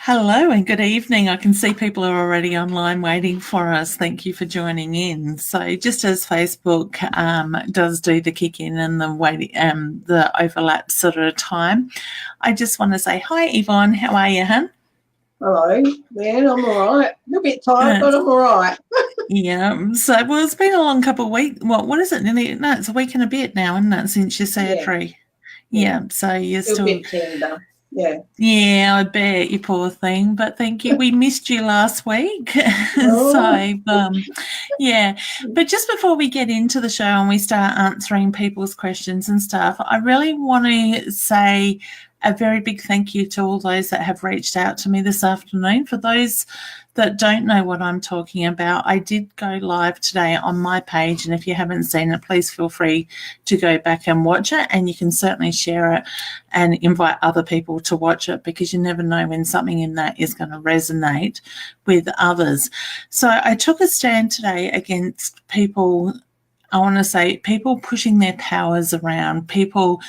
Hello and good evening. I can see people are already online waiting for us. Thank you for joining in. So, just as Facebook does do the kick in and the overlap sort of time, I just want to say hi, Yvonne. How are you, hun? Hello, man. I'm all right. A bit tired, Good. but I'm all right. Yeah. So, well, it's been a long couple of weeks. Well, what is it? No, it's a week and a bit now, isn't it, since your Yeah, surgery? yeah. Yeah. So you're Still a still. bit tender. Yeah. Yeah, I bet, you poor thing. But thank you. We missed you last week. Oh, so, yeah. But just before we get into the show and we start answering people's questions and stuff, I really want to say a very big thank you to all those that have reached out to me this afternoon. For those that don't know what I'm talking about, I did go live today on my page. And if you haven't seen it, please feel free to go back and watch it. And you can certainly share it and invite other people to watch it, because you never know when something in that is going to resonate with others. So I took a stand today against people, I want to say people pushing their powers around, people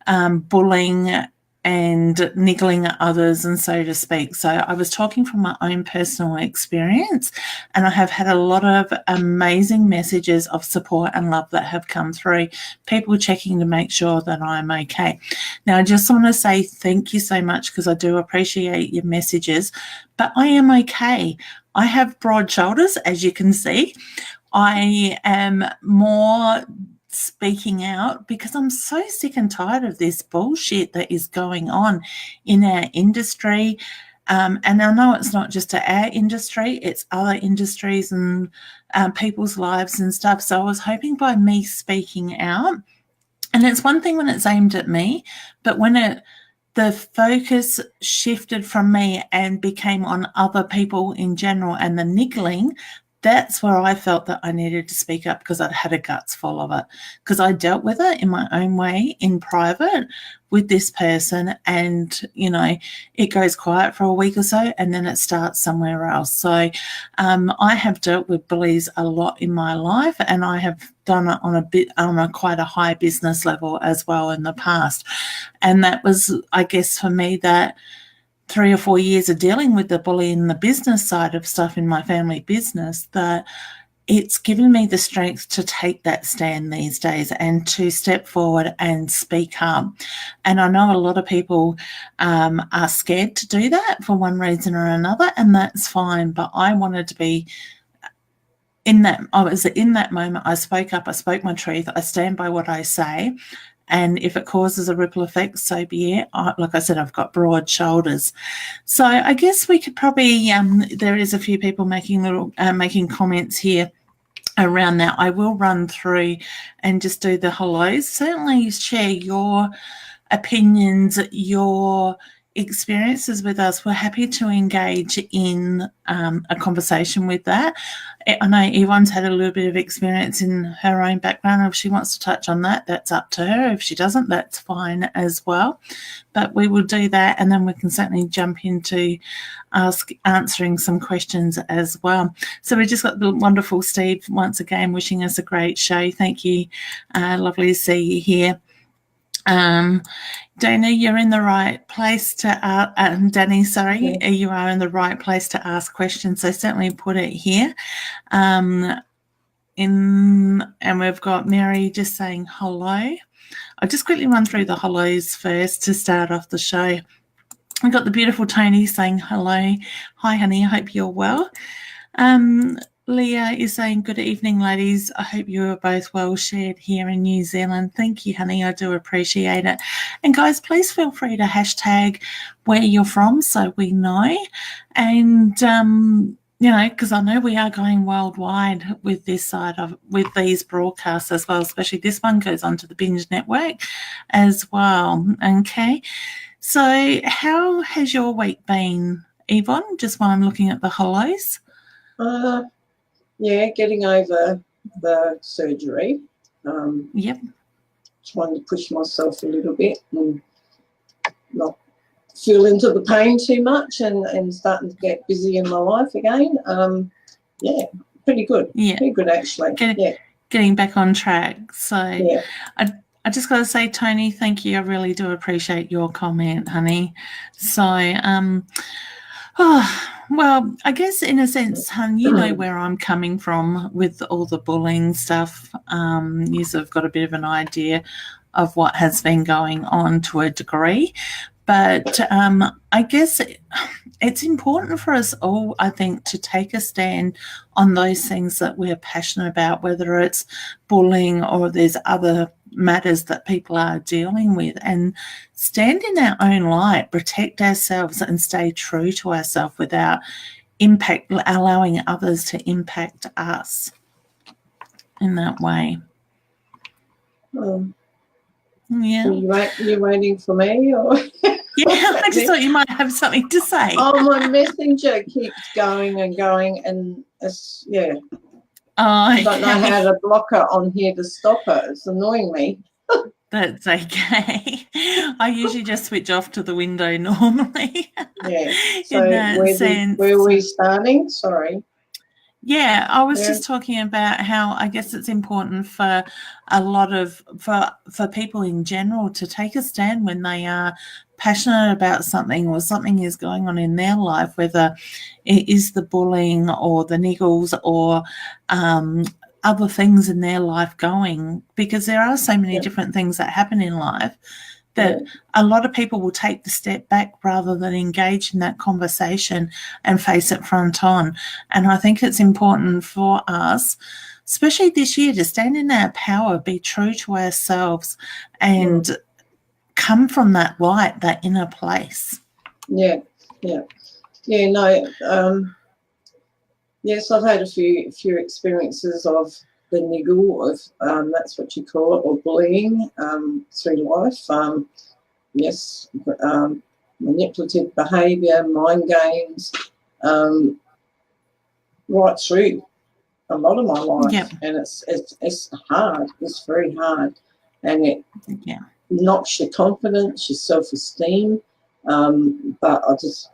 bullying and niggling at others, and so to speak. So I was talking from my own personal experience, and I have had a lot of amazing messages of support and love that have come through, people checking to make sure that I'm okay. Now, I just want to say thank you so much, because I do appreciate your messages, but I am okay. I have broad shoulders, as you can see. I am more speaking out because I'm so sick and tired of this bullshit that is going on in our industry. And I know it's not just our industry, it's other industries and people's lives and stuff. So I was hoping by me speaking out, and it's one thing when it's aimed at me, but when the focus shifted from me and became on other people in general and the niggling, that's where I felt that I needed to speak up, because I'd had a guts full of it, because I dealt with it in my own way in private with this person, and it goes quiet for a week or so and then it starts somewhere else. So I have dealt with bullies a lot in my life, and I have done it on a quite a high business level as well in the past. And that was, I guess, for me, that 3 or 4 years of dealing with the bullying and the business side of stuff in my family business, that it's given me the strength to take that stand these days and to step forward and speak up. And I know a lot of people are scared to do that for one reason or another, and that's fine. But I wanted to be I was in that moment. I spoke up, I spoke my truth, I stand by what I say. And if it causes a ripple effect, so be it. Like I said, I've got broad shoulders. So I guess we could probably, there is a few people making comments here around that. I will run through and just do the hellos. Certainly share your opinions, your experiences with us. We're happy to engage in a conversation with that. I know Yvonne's had a little bit of experience in her own background. If she wants to touch on that, that's up to her. If she doesn't, that's fine as well. But we will do that, and then we can certainly jump into answering some questions as well. So we just got the wonderful Steve once again wishing us a great show. Thank you. Lovely to see you here. Dana, you're in the right place to Danny, sorry, yeah. you are in the right place to ask questions. So certainly put it here. And we've got Mary just saying hello. I'll just quickly run through the hellos first to start off the show. We've got the beautiful Tony saying hello. Hi, honey. I hope you're well. Leah is saying, good evening, ladies. I hope you are both well shared here in New Zealand. Thank you, honey. I do appreciate it. And guys, please feel free to hashtag where you're from so we know. And, because I know we are going worldwide with with these broadcasts as well, especially this one goes onto the Binge Network as well. Okay. So how has your week been, Yvonne, just while I'm looking at the hellos? Yeah, getting over the surgery. Yep. Trying to push myself a little bit and not feel into the pain too much, and starting to get busy in my life again. Yeah, pretty good. Yeah. Pretty good, actually. Getting back on track. So yeah. I just got to say, Tony, thank you. I really do appreciate your comment, honey. So Oh, well, I guess in a sense, hun, you know where I'm coming from with all the bullying stuff. You've got a bit of an idea of what has been going on to a degree. But I guess it's important for us all, I think, to take a stand on those things that we're passionate about, whether it's bullying or there's other matters that people are dealing with, and stand in our own light, protect ourselves and stay true to ourselves without allowing others to impact us in that way. Yeah. You waiting for me? Or? Yeah, I just thought you might have something to say. Oh, my messenger keeps going and going, and it's, yeah. Oh, okay. I don't know how to block her on here to stop her. It's annoying me. That's okay. I usually just switch off to the window normally. Yeah. So where are we starting? Sorry. Yeah, I was just talking about how I guess it's important for a lot of for people in general to take a stand when they are passionate about something or something is going on in their life, whether it is the bullying or the niggles or other things in their life going, because there are so many different things that happen in life that a lot of people will take the step back rather than engage in that conversation and face it front on. And I think it's important for us, especially this year, to stand in our power, be true to ourselves and come from that light, that inner place. Yeah, no. Yes, I've had a few experiences of the niggle of that's what you call it, or bullying through life. Yes, manipulative behaviour, mind games, right through a lot of my life, and it's hard. It's very hard, and it knocks your confidence, your self-esteem. But I just,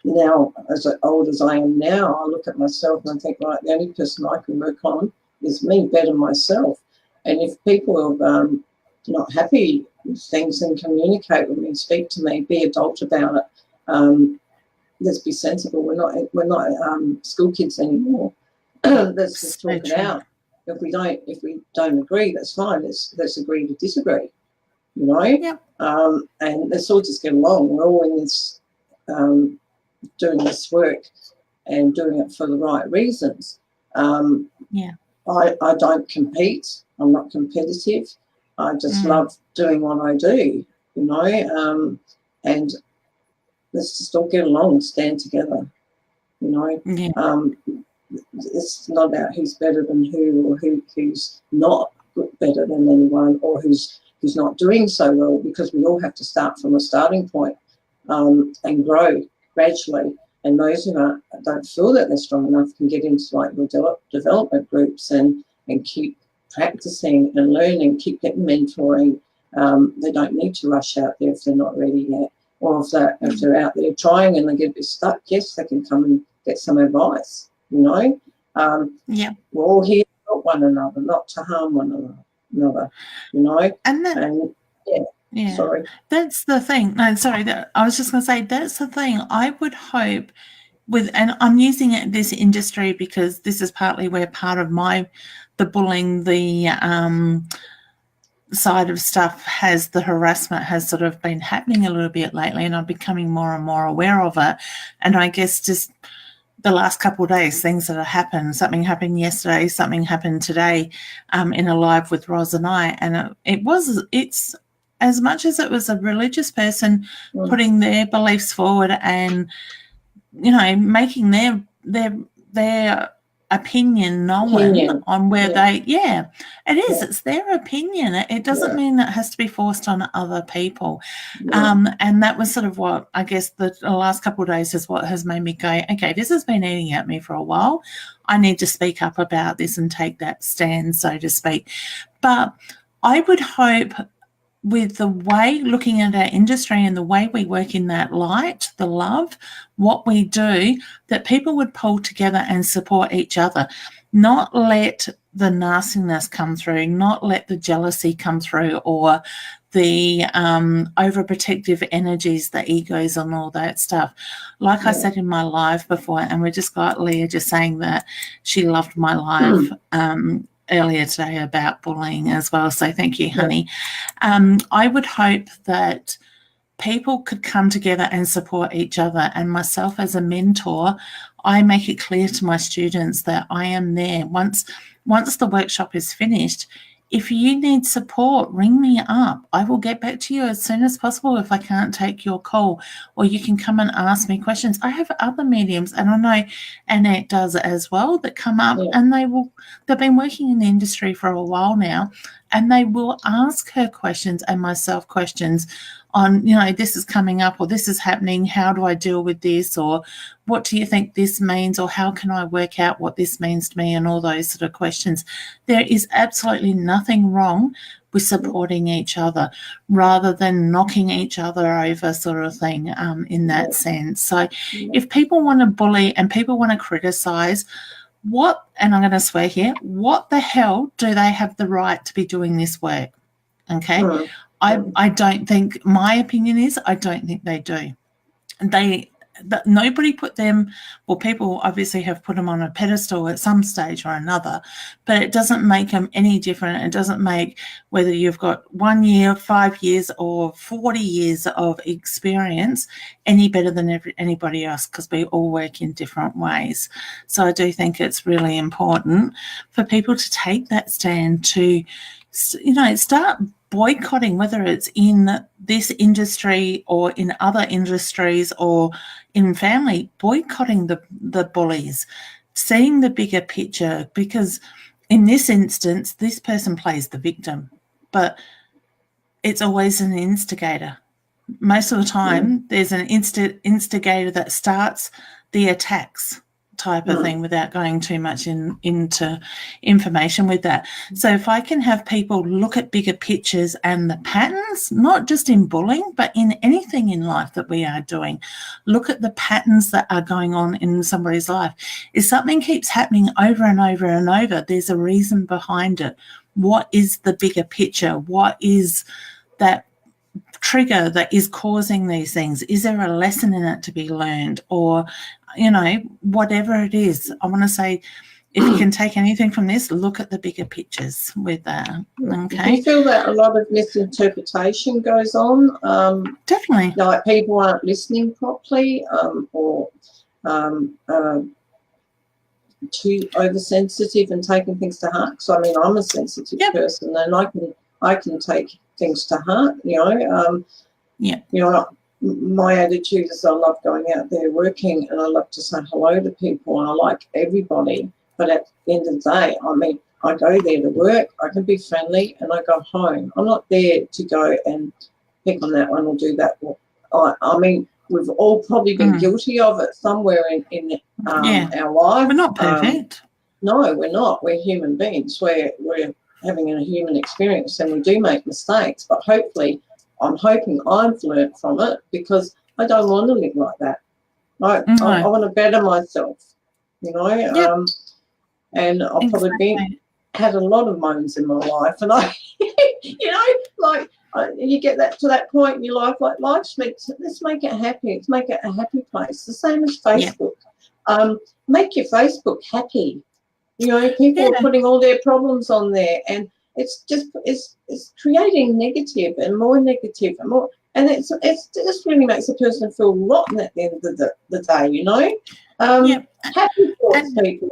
now, as old as I am now, I look at myself and I think, right, the only person I can work on is me, better myself. And if people are not happy with things, then communicate with me, speak to me, be adult about it. Let's be sensible. We're not school kids anymore. Let's just talk it out. If we don't agree, that's fine. Let's agree to disagree. You know. Yep. And let's all just get along. We're all in this. Doing this work and doing it for the right reasons. I don't compete. I'm not competitive. I just love doing what I do, you know, and let's just all get along, stand together, you know. It's not about who's better than who, or who's not better than anyone, or who's not doing so well, because we all have to start from a starting point and grow gradually. And those who don't feel that they're strong enough can get into like development groups and keep practicing and learning, keep getting mentoring. They don't need to rush out there if they're not ready yet, or if they're out there trying and they get a bit stuck. Yes, they can come and get some advice. You know, we're all here to help one another, not to harm one another. You know, Yeah, sorry. That's the thing. No, sorry. I was just going to say that's the thing. I would hope and I'm using this industry because this is partly where part of the bullying, the side of stuff the harassment has sort of been happening a little bit lately, and I'm becoming more and more aware of it. And I guess just the last couple of days, things that have happened, something happened yesterday, something happened today in a live with Roz and I, and it's as much as it was a religious person putting their beliefs forward and, you know, making their opinion known on where it is. It's their opinion. It doesn't mean that it has to be forced on other people. And that was sort of what I guess the last couple of days is what has made me go, okay, this has been eating at me for a while. I need to speak up about this and take that stand, so to speak. But I would hope, with the way looking at our industry and the way we work in that light, the love, what we do, that people would pull together and support each other, not let the nastiness come through, not let the jealousy come through, or the overprotective energies, the egos and all that stuff. Like I said in my live before, and we just got Leah just saying that she loved my live earlier today about bullying as well. So thank you, honey. I would hope that people could come together and support each other. And myself as a mentor, I make it clear to my students that I am there. Once the workshop is finished, if you need support, ring me up. I will get back to you as soon as possible if I can't take your call, or you can come and ask me questions. I have other mediums, and I know Annette does as well, that come up and they've been working in the industry for a while now, and they will ask her questions and myself questions on, this is coming up, or this is happening, how do I deal with this, or what do you think this means, or how can I work out what this means to me, and all those sort of questions. There is absolutely nothing wrong with supporting each other rather than knocking each other over, sort of thing, in that sense. So if people want to bully and people want to criticize, and I'm going to swear here, what the hell do they have the right to be doing this work? Okay. I don't think, my opinion is, I don't think they do. Nobody put them, people obviously have put them on a pedestal at some stage or another, but it doesn't make them any different. It doesn't make whether you've got 1 year, 5 years, or 40 years of experience any better than anybody else, because we all work in different ways. So I do think it's really important for people to take that stand, to start boycotting, whether it's in this industry or in other industries or in family, boycotting the bullies, seeing the bigger picture, because in this instance, this person plays the victim, but it's always an instigator. Most of the time, there's an instigator that starts the attacks, type of thing, without going too much into information with that. So if I can have people look at bigger pictures and the patterns, not just in bullying, but in anything in life that we are doing, look at the patterns that are going on in somebody's life. If something keeps happening over and over and over, there's a reason behind it. What is the bigger picture? What is that trigger that is causing these things? Is there a lesson in it to be learned? Or whatever it is, I want to say, if you can take anything from this, look at the bigger pictures with that. Okay. Do you feel that a lot of misinterpretation goes on? Definitely. Like people aren't listening properly, or too oversensitive and taking things to heart. So I mean, I'm a sensitive person, and I can take things to heart. My attitude is I love going out there working, and I love to say hello to people, and I like everybody. But at the end of the day, I mean, I go there to work, I can be friendly, and I go home. I'm not there to go and pick on that one or do that. I mean, we've all probably been guilty of it somewhere in our life. We're not perfect. No, we're not. We're human beings. We're having a human experience, and we do make mistakes. But hopefully, I'm hoping I've learned from it, because I don't want to live like that. I want to better myself, and I've probably had a lot of moments in my life, and I, you get to that point in your life, like let's make it happy. Let's make it a happy place. The same as Facebook. Make your Facebook happy. People are putting all their problems on there, and it's creating negative and more, and it just really makes a person feel rotten at the end of the day. Happy thoughts, people.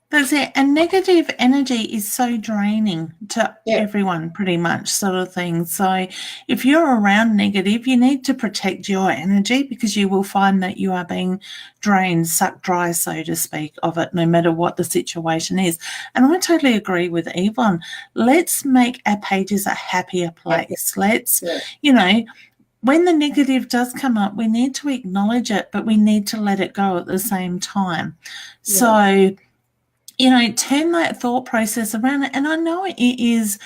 That's it. And negative energy is so draining to everyone, pretty much, sort of thing. So if you're around negative, you need to protect your energy, because you will find that you are being drained, sucked dry, so to speak, of it, no matter what the situation is. And I totally agree with Yvonne. Let's make our pages a happier place. Let's, when the negative does come up, we need to acknowledge it, but we need to let it go at the same time. So, turn that thought process around. And I know it is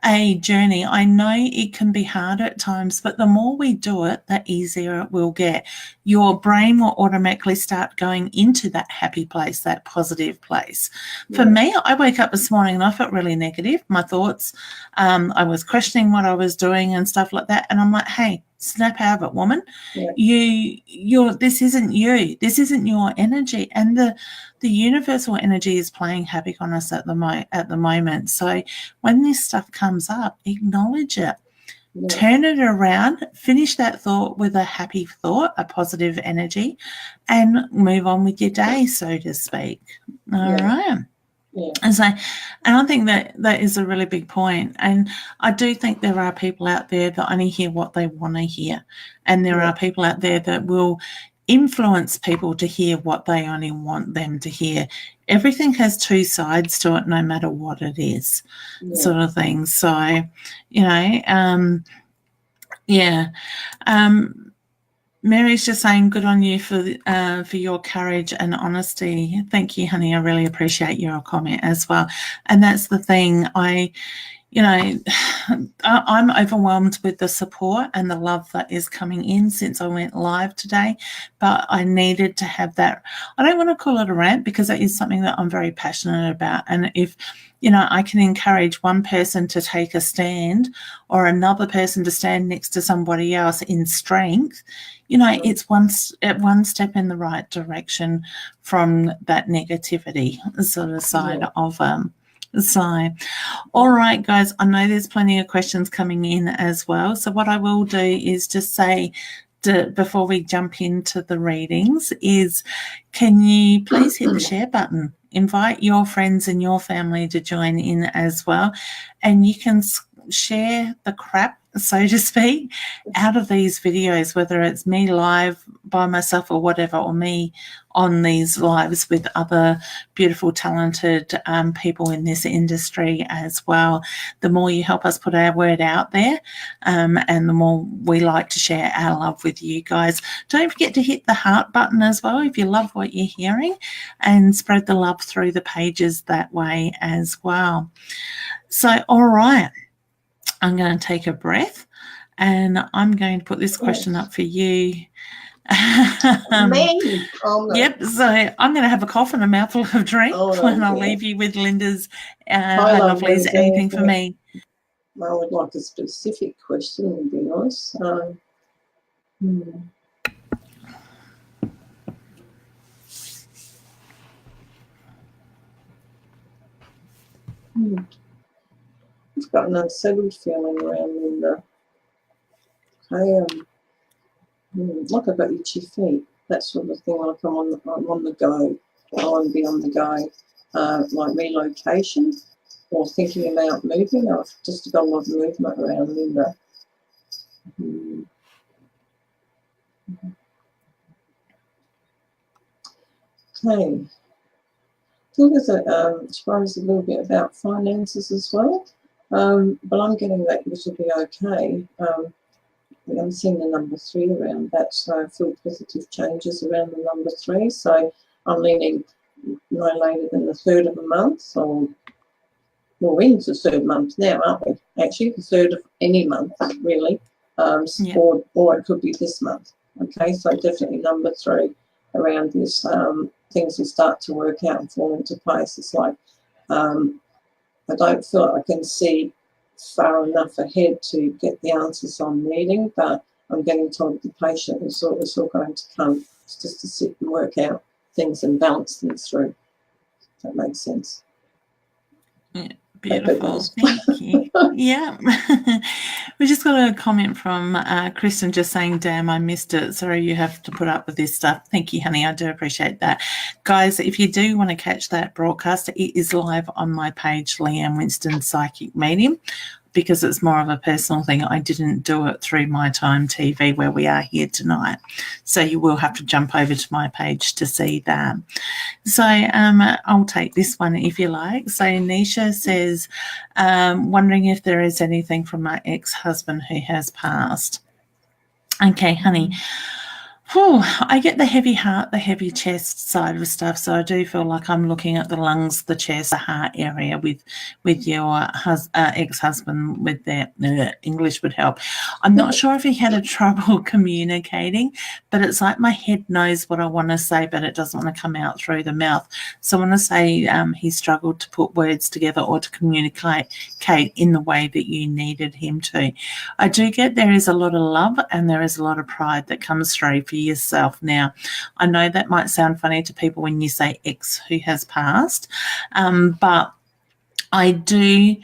a journey. I know it can be hard at times, but the more we do it, the easier it will get. Your brain will automatically start going into that happy place, that positive place. For me, I woke up this morning and I felt really negative. My thoughts, I was questioning what I was doing and stuff like that. And I'm like, hey, snap out of it, woman. This isn't you. This isn't your energy. And the universal energy is playing havoc on us at the moment. So when this stuff comes up, acknowledge it. Turn it around, finish that thought with a happy thought, a positive energy, and move on with your day, so to speak. All right. And I think that is a really big point. And I do think there are people out there that only hear what they want to hear. And there are people out there that will influence people to hear what they only want them to hear. Everything has two sides to it, no matter what it is, sort of thing. So, Mary's just saying, good on you for your courage and honesty. Thank you, honey. I really appreciate your comment as well. And that's the thing. I'm overwhelmed with the support and the love that is coming in since I went live today, but I needed to have that. I don't want to call it a rant because it is something that I'm very passionate about. And if, I can encourage one person to take a stand or another person to stand next to somebody else in strength, it's one step in the right direction from that negativity sort of side of So, all right, guys, I know there's plenty of questions coming in as well. So what I will do is just say, before we jump into the readings, is can you please hit the share button? Invite your friends and your family to join in as well. And you can share the crap, so to speak, out of these videos, whether it's me live by myself or whatever, or me on these lives with other beautiful, talented people in this industry as well. The more you help us put our word out there, and the more we like to share our love with you guys. Don't forget to hit the heart button as well if you love what you're hearing, and spread the love through the pages that way as well. So, all right. I'm going to take a breath and I'm going to put this question up for you. Yep, so I'm going to have a cough and a mouthful of drink and I'll leave you with Linda's hi lovelies, anything for me. I would like a specific question, would be nice. I've got an unsettled feeling around Linda. Like I've got itchy feet, that sort of thing. Like I'm on the go. I want to be on the go, like relocation or thinking about moving. I've just got a lot of movement around Linda. Okay. I think there's as far as a little bit about finances as well, but I'm getting that this will be okay. I'm seeing the number 3 around that, so I feel positive changes around the number 3. So I'm leaning no later than the 3rd of the month, or we're into the 3rd month now, aren't we? Actually, the 3rd of any month, really, or it could be this month. Okay, so definitely number 3 around this. Things will start to work out and fall into place. It's like I don't feel like I can see far enough ahead to get the answers I'm needing, but I'm getting told to be patient. It's all going to come. It's just to sit and work out things and balance things through. If that makes sense. Yeah, beautiful. Thank you. Yeah. We just got a comment from Kristen just saying, damn, I missed it. Sorry you have to put up with this stuff. Thank you, honey. I do appreciate that. Guys, if you do want to catch that broadcast, it is live on my page, Leanne Winston Psychic Medium, because it's more of a personal thing. I didn't do it through My Time TV where we are here tonight. So you will have to jump over to my page to see that. So I'll take this one if you like. So Nisha says, wondering if there is anything from my ex-husband who has passed. Okay, honey. Oh, I get the heavy heart, the heavy chest side of stuff. So I do feel like I'm looking at the lungs, the chest, the heart area with your ex-husband. With their English would help. I'm not sure if he had a trouble communicating, but it's like my head knows what I want to say, but it doesn't want to come out through the mouth. So I want to say he struggled to put words together or to communicate in the way that you needed him to. I do get there is a lot of love and there is a lot of pride that comes through for yourself. Now, I know that might sound funny to people when you say ex who has passed, but I do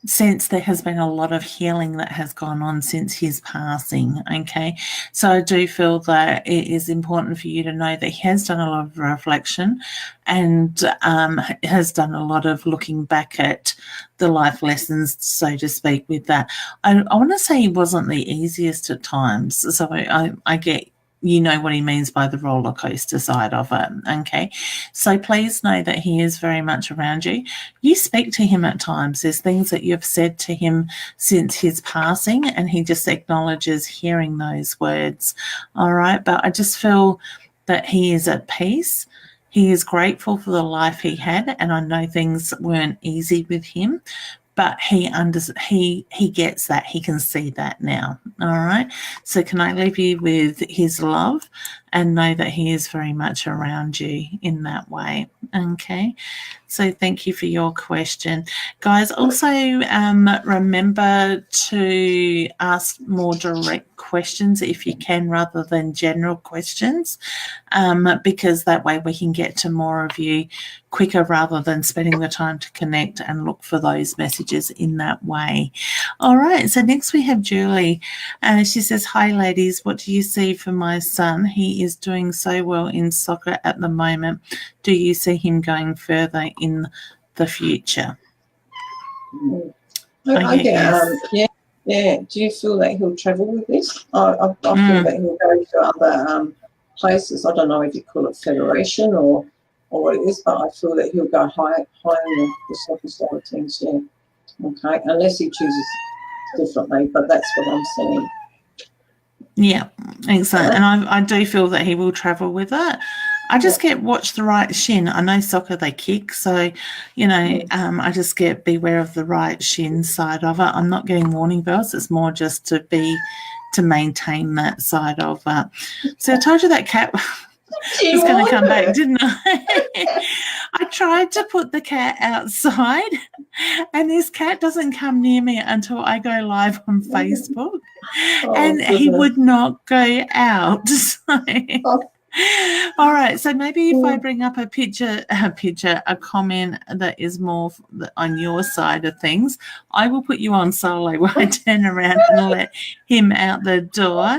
sense there has been a lot of healing that has gone on since his passing, okay? So I do feel that it is important for you to know that he has done a lot of reflection and has done a lot of looking back at the life lessons, so to speak, with that. I want to say he wasn't the easiest at times, so I get you know what he means by the roller coaster side of it, okay? So please know that he is very much around you. You speak to him at times. There's things that you've said to him since his passing, and he just acknowledges hearing those words, all right? But I just feel that he is at peace. He is grateful for the life he had, and I know things weren't easy with him, but he gets that. He can see that now. All right. So can I leave you with his love and know that he is very much around you in that way? Okay. So thank you for your question. Guys, also remember to ask more direct questions if you can rather than general questions, because that way we can get to more of you quicker rather than spending the time to connect and look for those messages in that way. All right, so next we have Julie. She says, hi ladies, what do you see for my son? He is doing so well in soccer at the moment. Do you see him going further in the future? I get, yeah. Do you feel that he'll travel with this? I feel that he'll go to other places. I don't know if you call it federation or what it is, but I feel that he'll go high in the soccer side of things, yeah. Okay, unless he chooses differently, but that's what I'm saying. Yeah, excellent. And I do feel that he will travel with it. I just get watch the right shin. I know soccer they kick, so you know I just get beware of the right shin side of it. I'm not getting warning bells. It's more just to maintain that side of it. So I told you that cat was going to come back, didn't I? I tried to put the cat outside, and this cat doesn't come near me until I go live on Facebook, and he would not go out. So. All right, so maybe if I bring up a comment that is more on your side of things, I will put you on solo while I turn around and let him out the door.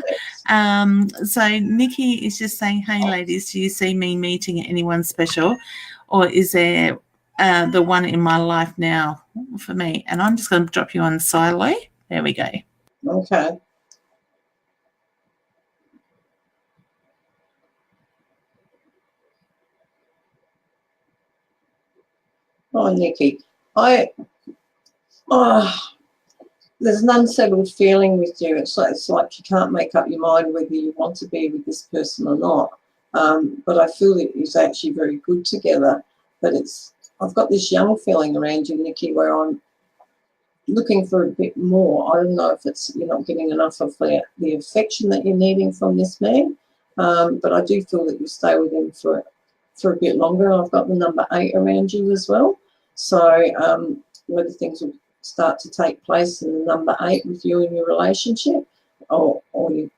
So Nikki is just saying, hey ladies, do you see me meeting anyone special, or is there the one in my life now for me? And I'm just going to drop you on silo. There we go. Okay. Oh, Nikki, there's an unsettled feeling with you. It's like you can't make up your mind whether you want to be with this person or not. But I feel that it's actually very good together. But I've got this young feeling around you, Nikki, where I'm looking for a bit more. I don't know if you're not getting enough of the affection that you're needing from this man. But I do feel that you stay with him for a bit longer. I've got the number 8 around you as well. So whether things will start to take place in the number 8 with you in your relationship, or it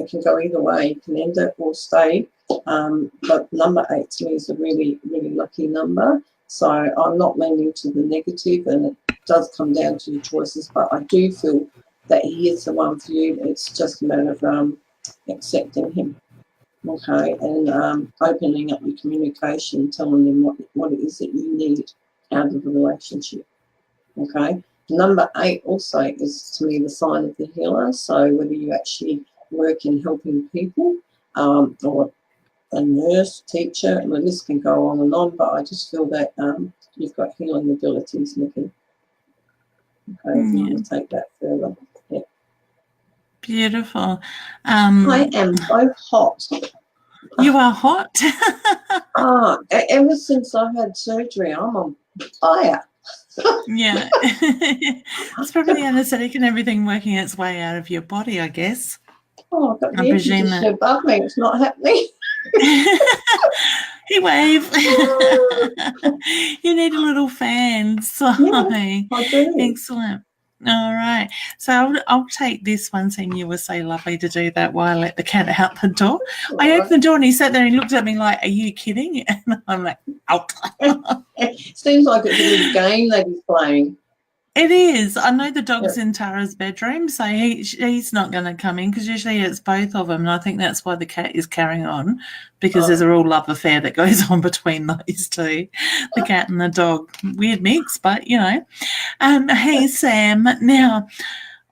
can go either way. You can end it or stay. But number 8 to me is a really, really lucky number. So I'm not leaning to the negative, and it does come down to your choices. But I do feel that he is the one for you. It's just a matter of accepting him. Okay, and opening up your communication, telling them what it is that you need out of the relationship. Okay, number 8 also is to me the sign of the healer. So whether you actually work in helping people, or a nurse, teacher, and the list can go on and on, but I just feel that you've got healing abilities, Nikki. Okay, if you want to take that further. Yeah. Beautiful. I am both hot. You are hot. Ever since I had surgery, I'm on fire. Yeah. It's probably the anaesthetic and everything working its way out of your body, I guess. Oh, I've got the I air presume conditioner above me. It's not happening. He wave. You need a little fan. So Yeah, I do. excellent. All right. So I'll take this one, seeing you were so lovely to do that while I let the cat out the door. All I right. opened the door and he sat there and he looked at me like, are you kidding? And I'm like, out. Seems like it's a little game that he's playing. It is. I know the dog's in Tara's bedroom, so he's not going to come in because usually it's both of them. And I think that's why the cat is carrying on, because there's a real love affair that goes on between those two, the cat and the dog. Weird mix, but, you know. Hey, Sam. Now,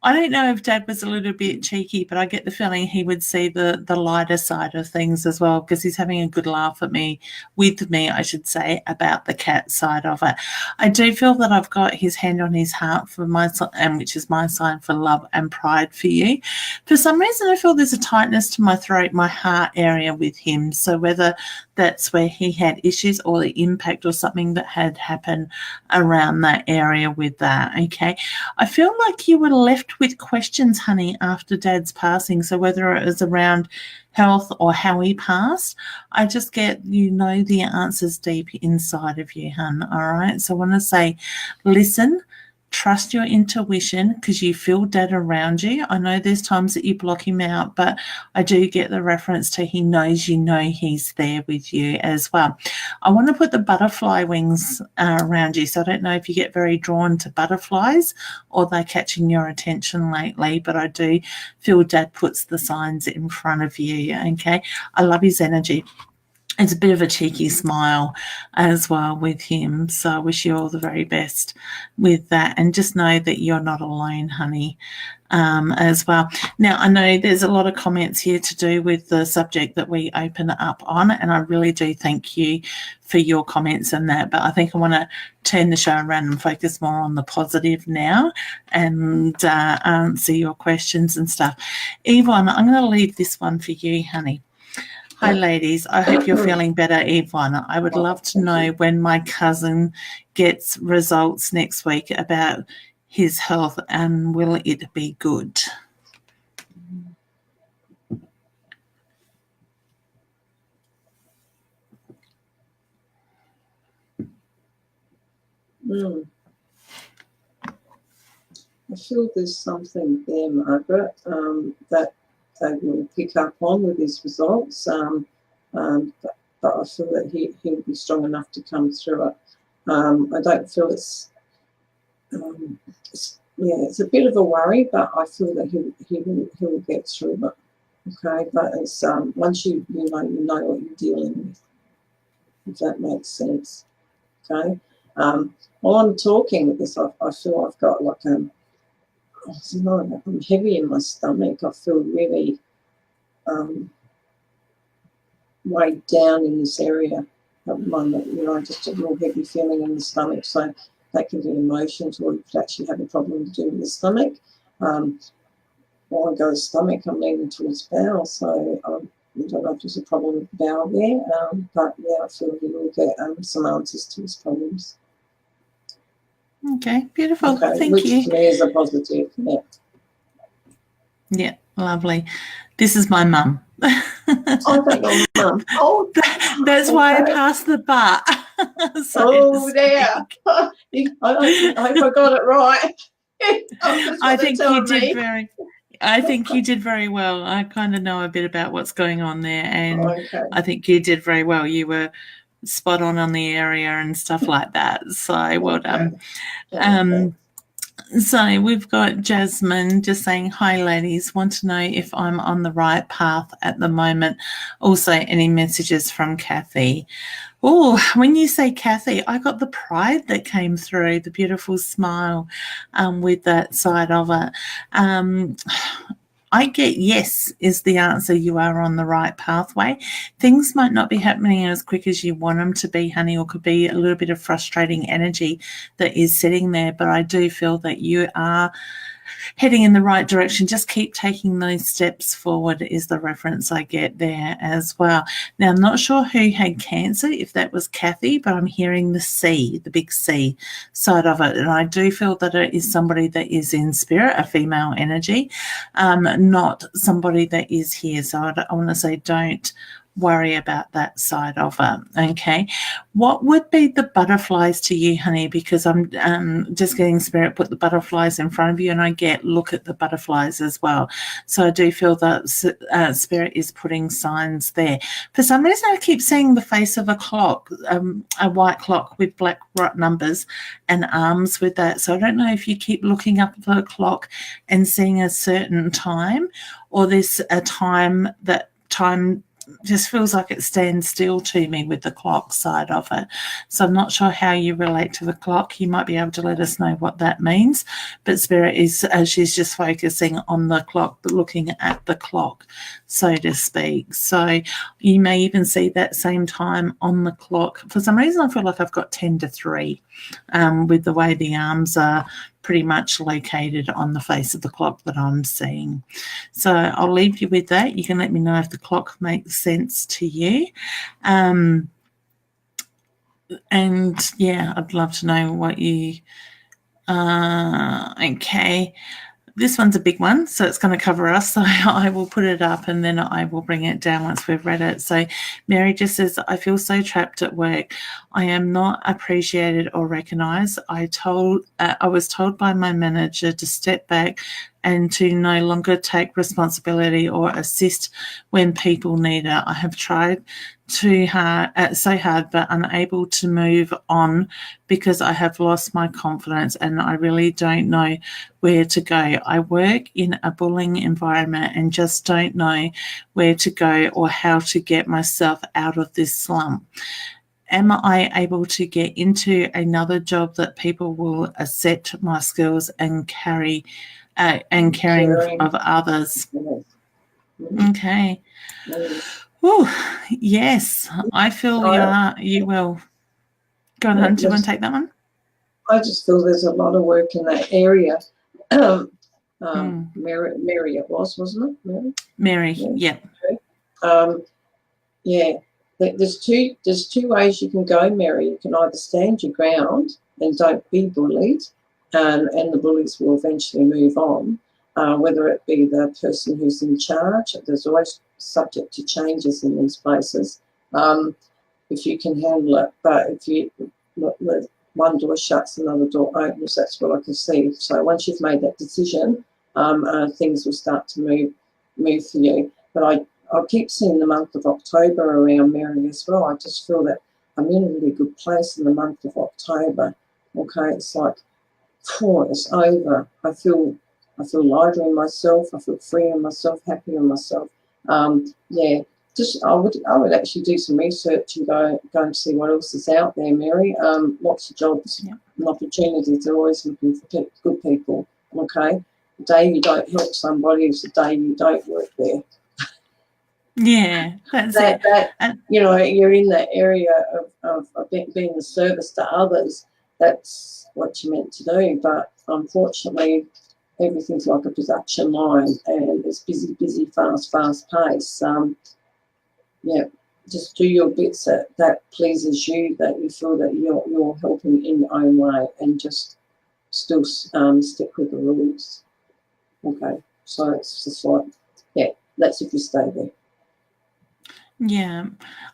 I don't know if Dad was a little bit cheeky, but I get the feeling he would see the lighter side of things as well, because he's having a good laugh at me, with me, I should say, about the cat side of it. I do feel that I've got his hand on his heart for my son, and which is my sign for love and pride for you. For some reason, I feel there's a tightness to my throat, my heart area with him. So whether that's where he had issues or the impact or something that had happened around that area with that, okay? I feel like you were left with questions, honey, after Dad's passing. So whether it was around health or how he passed, I just get, you know, the answers deep inside of you, hun, all right? So I want to say, listen, trust your intuition, because you feel Dad around you. I know there's times that you block him out, but I do get the reference to he knows, you know, he's there with you as well. I want to put the butterfly wings around you. So I don't know if you get very drawn to butterflies or they're catching your attention lately, but I do feel Dad puts the signs in front of you, okay? I love his energy. It's a bit of a cheeky smile as well with him. So I wish you all the very best with that. And just know that you're not alone, honey, as well. Now, I know there's a lot of comments here to do with the subject that we open up on, and I really do thank you for your comments and that. But I think I want to turn the show around and focus more on the positive now and answer your questions and stuff. Yvonne, I'm going to leave this one for you, honey. Hi, ladies. I hope you're feeling better, Yvonne. I would love to know when my cousin gets results next week about his health, and will it be good? I feel there's something there, Margaret, that they will pick up on with his results, but I feel that he'll be strong enough to come through it. I don't feel it's a bit of a worry, but I feel that he'll get through it. Okay, but it's once you know what you're dealing with, if that makes sense. Okay, while I'm talking with this, I feel I've got like I'm heavy in my stomach. I feel really weighed down in this area at the moment. You know, just a real heavy feeling in the stomach. So that can be emotions, or you could actually have a problem doing the stomach. While I go to stomach, I'm leaning towards bowel. So I don't know if there's a problem with bowel there. But yeah, I feel he will get some answers to his problems. Okay, beautiful. Okay, thank which you. to me is a positive. Yeah. Yeah, lovely. This is my mum. Oh, thank your mum. Oh, that's why I passed the bar. Oh, dear. I hope I got it right. I think you did very well. I kind of know a bit about what's going on there, and I think you did very well. You were spot on the area and stuff like that. So well done. So we've got Jasmine just saying, hi, ladies. Want to know if I'm on the right path at the moment. Also, any messages from Kathy? Oh, when you say Kathy, I got the pride that came through, the beautiful smile with that side of it. I get yes is the answer. You are on the right pathway. Things might not be happening as quick as you want them to be, honey, or could be a little bit of frustrating energy that is sitting there. But I do feel that you are heading in the right direction. Just keep taking those steps forward is the reference I get there as well. Now, I'm not sure who had cancer, if that was Kathy, but I'm hearing the C, the big C side of it. And I do feel that it is somebody that is in spirit, a female energy, not somebody that is here. So I want to say don't worry about that side of it. Okay, what would be the butterflies to you, honey? Because I'm just getting spirit put the butterflies in front of you, and I get look at the butterflies as well. So I do feel that spirit is putting signs there. For some reason, I keep seeing the face of a clock, a white clock with black numbers and arms with that. So I don't know if you keep looking up at the clock and seeing a certain time, or there's a time just feels like it stands still to me with the clock side of it. So I'm not sure how you relate to the clock. You might be able to let us know what that means. But Spirit is, she's just focusing on the clock, but looking at the clock, so to speak. So you may even see that same time on the clock. For some reason, I feel like I've got 10 to 3 with the way the arms are pretty much located on the face of the clock that I'm seeing. So I'll leave you with that. You can let me know if the clock makes sense to you. And yeah, I'd love to know what you, okay. This one's a big one, so it's going to cover us. So I will put it up and then I will bring it down once we've read it. So Mary just says, I feel so trapped at work. I am not appreciated or recognised. I was told by my manager to step back and to no longer take responsibility or assist when people need it. I have tried so hard, but unable to move on because I have lost my confidence and I really don't know where to go. I work in a bullying environment and just don't know where to go or how to get myself out of this slump. Am I able to get into another job that people will accept my skills and caring of others? Okay. Oh, yes. I feel you will. Go on, do you want to take that one? I just feel there's a lot of work in that area. Mary it was, wasn't it? Mary, yeah. Yeah. There's two ways you can go, Mary. You can either stand your ground and don't be bullied, and the bullies will eventually move on, whether it be the person who's in charge. There's always subject to changes in these places, if you can handle it. But if you one door shuts, another door opens, that's what I can see. So once you've made that decision, things will start to move for you. But I keep seeing the month of October around Mary as well. I just feel that I'm in a really good place in the month of October. Okay, it's like, it's over. I feel lighter in myself. I feel free in myself, happy in myself. I would actually do some research and go and see what else is out there, Mary. Lots of jobs and opportunities. They're always looking for good people. Okay, the day you don't help somebody is the day you don't work there. Yeah, that's it. You're in that area of being the service to others. That's what you're meant to do. But unfortunately, everything's like a production line, and it's busy, fast pace. Just do your bits that pleases you, that you feel that you're helping in your own way, and just still stick with the rules. Okay, so it's just like, that's if you stay there. Yeah,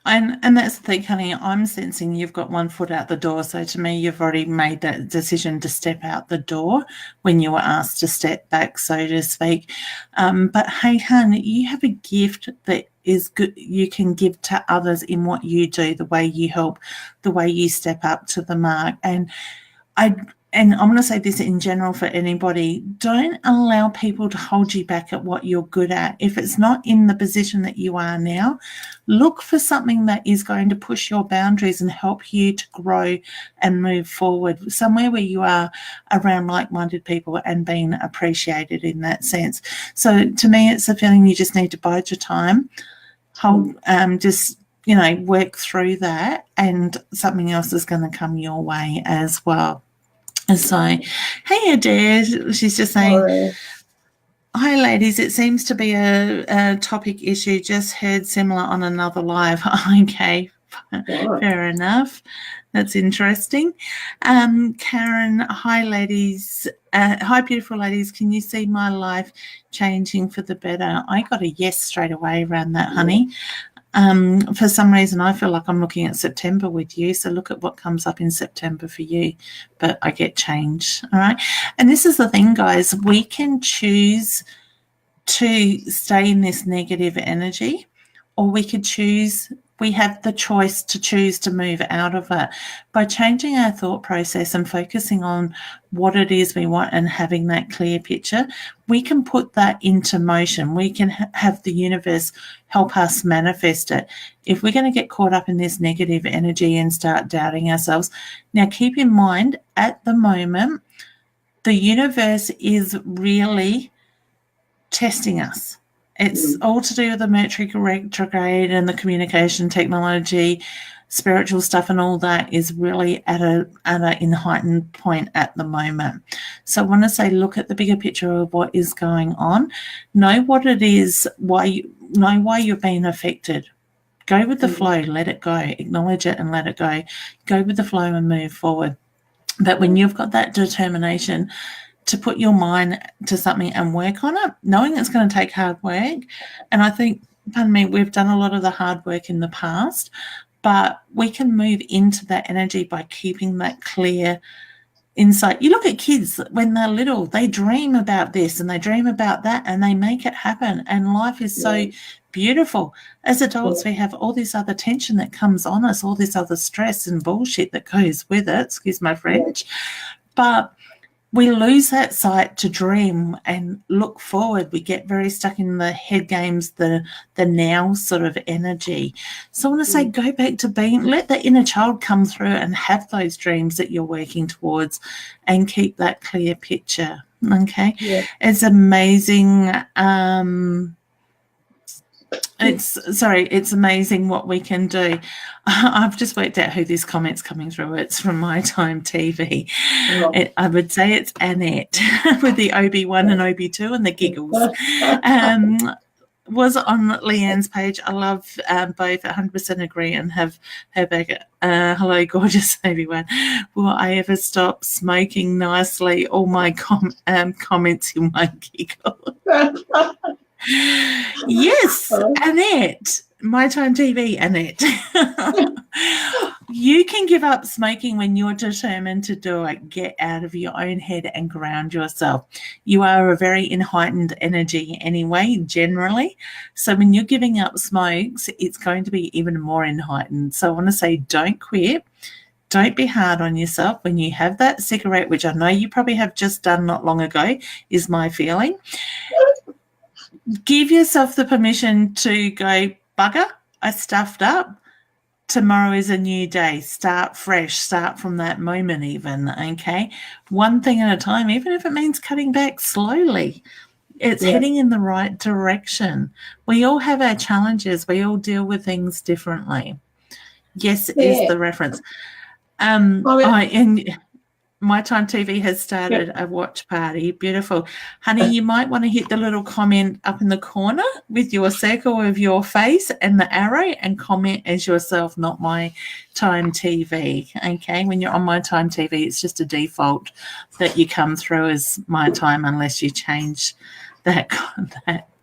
and that's the thing, honey. I'm sensing you've got one foot out the door. So to me, you've already made that decision to step out the door when you were asked to step back, so to speak. But hey, hun, you have a gift that is good. You can give to others in what you do, the way you help, the way you step up to the mark. And I'm going to say this in general for anybody, don't allow people to hold you back at what you're good at. If it's not in the position that you are now, look for something that is going to push your boundaries and help you to grow and move forward, somewhere where you are around like-minded people and being appreciated in that sense. So to me, it's a feeling you just need to bide your time, work through that, and something else is going to come your way as well. So, hey Adair, she's just saying, Sorry. hi ladies, it seems to be a topic issue. Just heard similar on another live. Okay, Right. fair enough. That's interesting. Karen, hi ladies. Hi beautiful ladies. Can you see my life changing for the better? I got a yes straight away around that, honey. For some reason, I feel like I'm looking at September with you. So look at what comes up in September for you. But I get change. All right. And this is the thing, guys. We can choose to stay in this negative energy, or we could choose. We have the choice to choose to move out of it by changing our thought process and focusing on what it is we want and having that clear picture. We can put that into motion. We can have the universe help us manifest it. If we're going to get caught up in this negative energy and start doubting ourselves, now keep in mind at the moment, the universe is really testing us. It's all to do with the Mercury retrograde and the communication technology, spiritual stuff, and all that is really at an heightened point at the moment. So I want to say, look at the bigger picture of what is going on. Know what it is. Know why you're being affected. Go with the flow. Let it go. Acknowledge it and let it go. Go with the flow and move forward. But when you've got that determination to put your mind to something and work on it, knowing it's going to take hard work. And I think, pardon me, we've done a lot of the hard work in the past, but we can move into that energy by keeping that clear insight. You look at kids when they're little, they dream about this and they dream about that and they make it happen. And life is so beautiful. As adults, we have all this other tension that comes on us, all this other stress and bullshit that goes with it, excuse my French. But we lose that sight to dream and look forward. We get very stuck in the head games, the now sort of energy. So I want to say, go back to let the inner child come through and have those dreams that you're working towards and keep that clear picture. Okay. Yeah. It's amazing. It's amazing what we can do. I've just worked out who this comment's coming through. It's from My Time TV. I would say it's Annette with the OB1 and OB2 and the giggles. Was on Leanne's page. I love both, 100% agree, and have her back. Hello, gorgeous everyone. Will I ever stop smoking nicely? All my comments in one giggle. Yes, Annette. My Time TV, Annette. You can give up smoking when you're determined to do it. Get out of your own head and ground yourself. You are a very heightened energy anyway, generally. So when you're giving up smokes, it's going to be even more heightened. So I want to say, don't quit. Don't be hard on yourself. When you have that cigarette, which I know you probably have just done not long ago, is my feeling. Give yourself the permission to go, bugger, I stuffed up. Tomorrow is a new day. Start fresh. Start from that moment even, okay? One thing at a time, even if it means cutting back slowly. It's heading in the right direction. We all have our challenges. We all deal with things differently. Yes, is the reference. And My Time TV has started a watch party. Beautiful. Honey, you might want to hit the little comment up in the corner with your circle of your face and the arrow and comment as yourself, not My Time TV. Okay, when you're on My Time TV, it's just a default that you come through as My Time unless you change that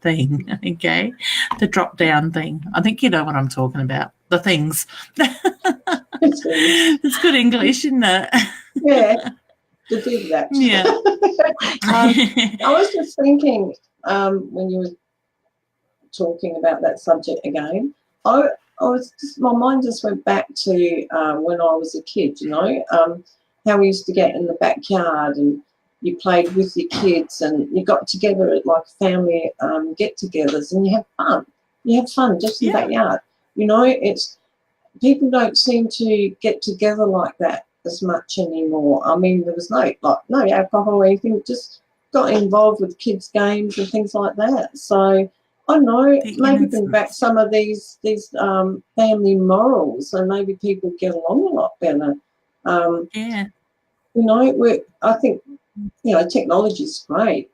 thing, okay? The drop-down thing. I think you know what I'm talking about. The things. It's good English, isn't it? Yeah, to do that. Yeah. I was just thinking when you were talking about that subject again, I was just, my mind just went back to when I was a kid, you know, how we used to get in the backyard and you played with your kids and you got together at like family get-togethers and you have fun. You have fun just in the backyard. You know, it's people don't seem to get together like that as much anymore. I mean, there was no alcohol or anything, just got involved with kids' games and things like that. So I don't know, maybe bring back some of these family morals and maybe people get along a lot better. You know, I think, you know, technology is great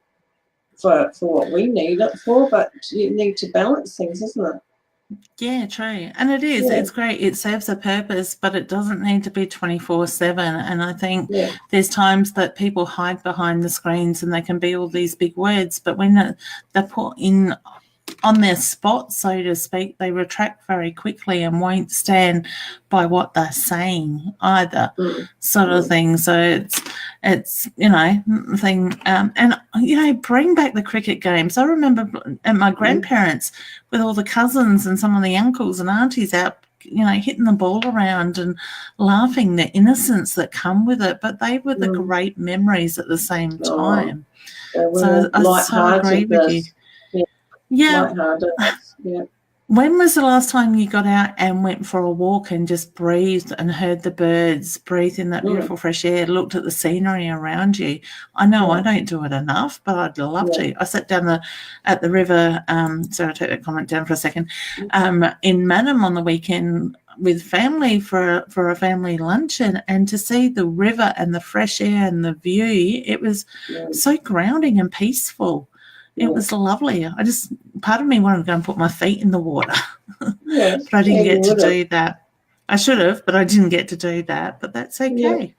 for what we need it for, but you need to balance things, isn't it? Yeah, true. And it is. Yeah. It's great. It serves a purpose, but it doesn't need to be 24/7. And I think Yeah. there's times that people hide behind the screens and they can be all these big words, but when they're put in on their spot, so to speak, they retract very quickly and won't stand by what they're saying either, sort of thing. So it's you know, thing, and you know, bring back the cricket games. I remember at my grandparents with all the cousins and some of the uncles and aunties out, you know, hitting the ball around and laughing, the innocence that come with it, but they were the great memories at the same time. So I so agree with you. Yeah. Yeah. When was the last time you got out and went for a walk and just breathed and heard the birds, breathed in that beautiful fresh air, looked at the scenery around you? I know I don't do it enough, but I'd love to. I sat down at the river, sorry, I'll take that comment down for a second, in Madam on the weekend with family for a family luncheon, and to see the river and the fresh air and the view, it was so grounding and peaceful. It was lovely. Part of me wanted to go and put my feet in the water, but I didn't get to do that. I should have, but I didn't get to do that, but that's okay.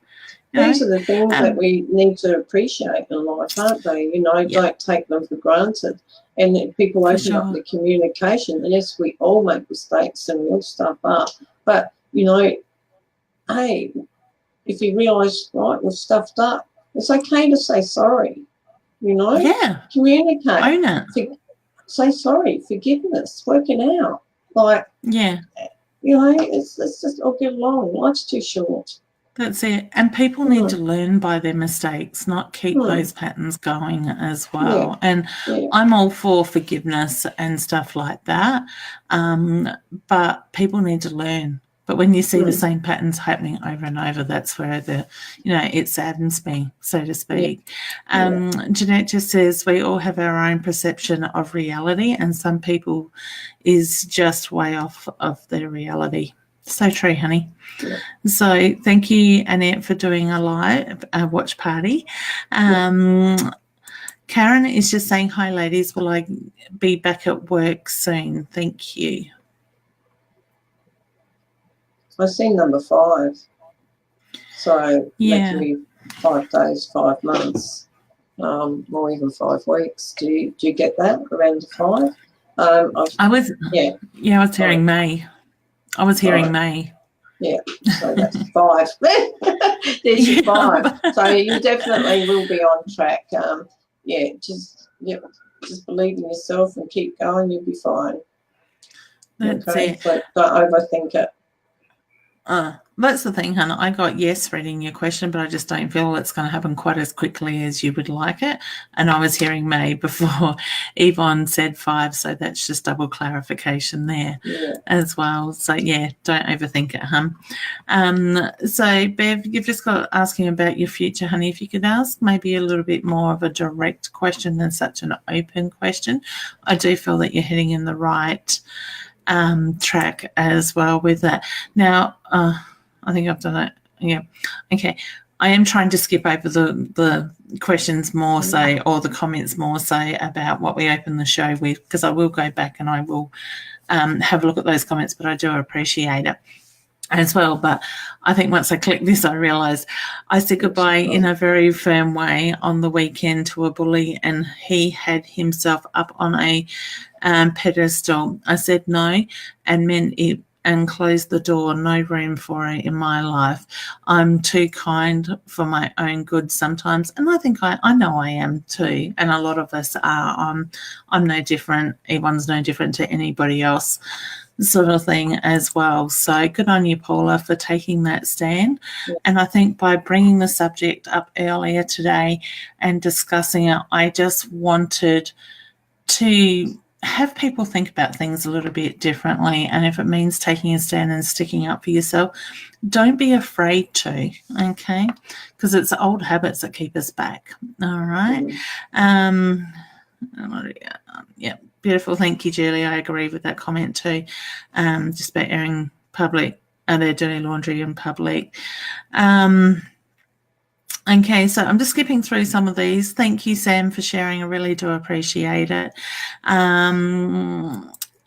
These are the things that we need to appreciate in life, aren't they? You know, don't take them for granted. And if people open up the communication, and yes, we all make mistakes and we all stuff up, but, you know, hey, if you realise, right, we've stuffed up, it's okay to say sorry. You know, communicate, own it, say sorry, forgiveness, working out, like, you know, it's just all get along. Life's too short. That's it. And people need to learn by their mistakes, not keep those patterns going as well. And I'm all for forgiveness and stuff like that, but people need to learn. But when you see the same patterns happening over and over, that's where it saddens me, so to speak. Jeanette just says we all have our own perception of reality, and some people is just way off of their reality. So true, honey. So thank you, Annette, for doing a watch party. Karen is just saying, hi, ladies. Will I be back at work soon? Thank you. I've seen number 5. So maybe 5 days, 5 months, or even 5 weeks. Do you get that around 5? I was hearing May. I was hearing May. Yeah, so that's 5. There's your 5. So you definitely will be on track. Just believe in yourself and keep going. You'll be fine. That's it. So don't overthink it. That's the thing, Hannah. I got yes reading your question, but I just don't feel it's going to happen quite as quickly as you would like it. And I was hearing May before Yvonne said 5, so that's just double clarification there as well. So, don't overthink it, hun. So, Bev, you've just got asking about your future, honey. If you could ask maybe a little bit more of a direct question than such an open question. I do feel that you're heading in the right track as well with that. Now, I think I've done it. Yeah. Okay. I am trying to skip over the questions more so, or the comments more so about what we open the show with, because I will go back and I will have a look at those comments, but I do appreciate it as well. But I think once I clicked this, I realised I said goodbye in a very firm way on the weekend to a bully, and he had himself up on a pedestal. I said no and meant it and closed the door. No room for it in my life. I'm too kind for my own good sometimes, and I think I know I am too, and a lot of us are. I'm no different. Everyone's no different to anybody else, sort of thing as well. So good on you, Paula, for taking that stand. And I think by bringing the subject up earlier today and discussing it, I just wanted to have people think about things a little bit differently. And if it means taking a stand and sticking up for yourself, don't be afraid to, okay? Because it's old habits that keep us back, all right? Beautiful. Thank you, Julie. I agree with that comment too. Just about airing their dirty laundry in public. Okay, so I'm just skipping through some of these. Thank you, Sam, for sharing. I really do appreciate it.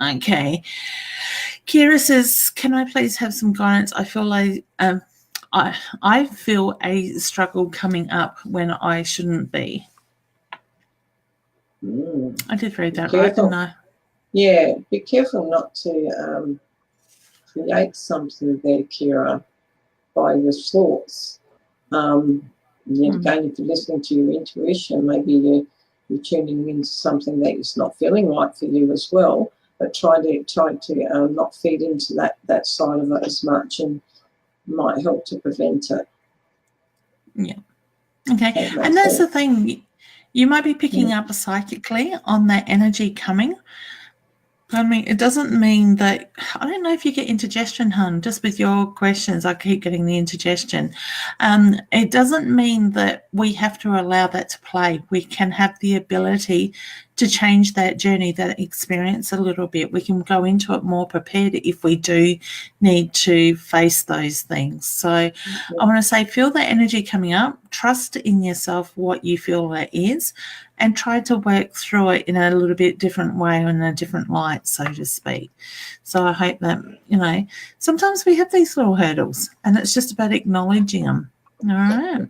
Okay. Kira says, can I please have some guidance? I feel like I feel a struggle coming up when I shouldn't be. I did read that right, didn't I? Yeah, be careful not to create something there, Kira, by your thoughts. Again, if you're listening to your intuition, maybe you're tuning into something that is not feeling right for you as well. But try to not feed into that side of it as much, and might help to prevent it. Yeah. Okay. And that's the thing. You might be picking up psychically on that energy coming. I mean, it doesn't mean that, I don't know if you get indigestion, hun, just with your questions. I keep getting the indigestion. It doesn't mean that we have to allow that to play. We can have the ability to change that journey, that experience a little bit. We can go into it more prepared if we do need to face those things. So I want to say, feel that energy coming up, trust in yourself what you feel that is, and try to work through it in a little bit different way, in a different light, so to speak. So I hope that, sometimes we have these little hurdles and it's just about acknowledging them. All right.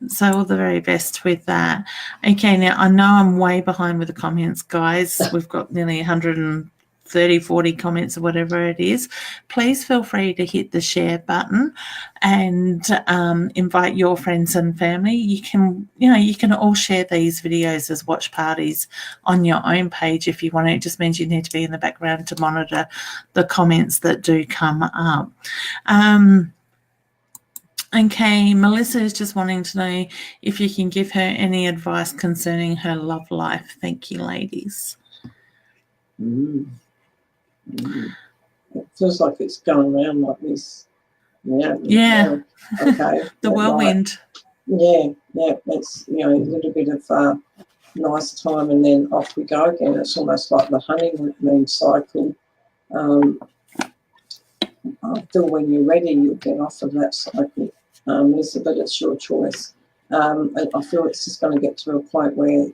So all the very best with that. Okay, now I know I'm way behind with the comments, guys. We've got nearly 130, 40 comments or whatever it is. Please feel free to hit the share button and invite your friends and family. You can all share these videos as watch parties on your own page if you want to. It just means you need to be in the background to monitor the comments that do come up. Okay, Melissa is just wanting to know if you can give her any advice concerning her love life. Thank you, ladies. It feels like it's going around like this. Yeah. Okay. The whirlwind. Yeah. It's a little bit of nice time, and then off we go again. It's almost like the honeymoon cycle. I feel when you're ready, you'll get off of that cycle. But it's your choice. I feel it's just going to get to a point where,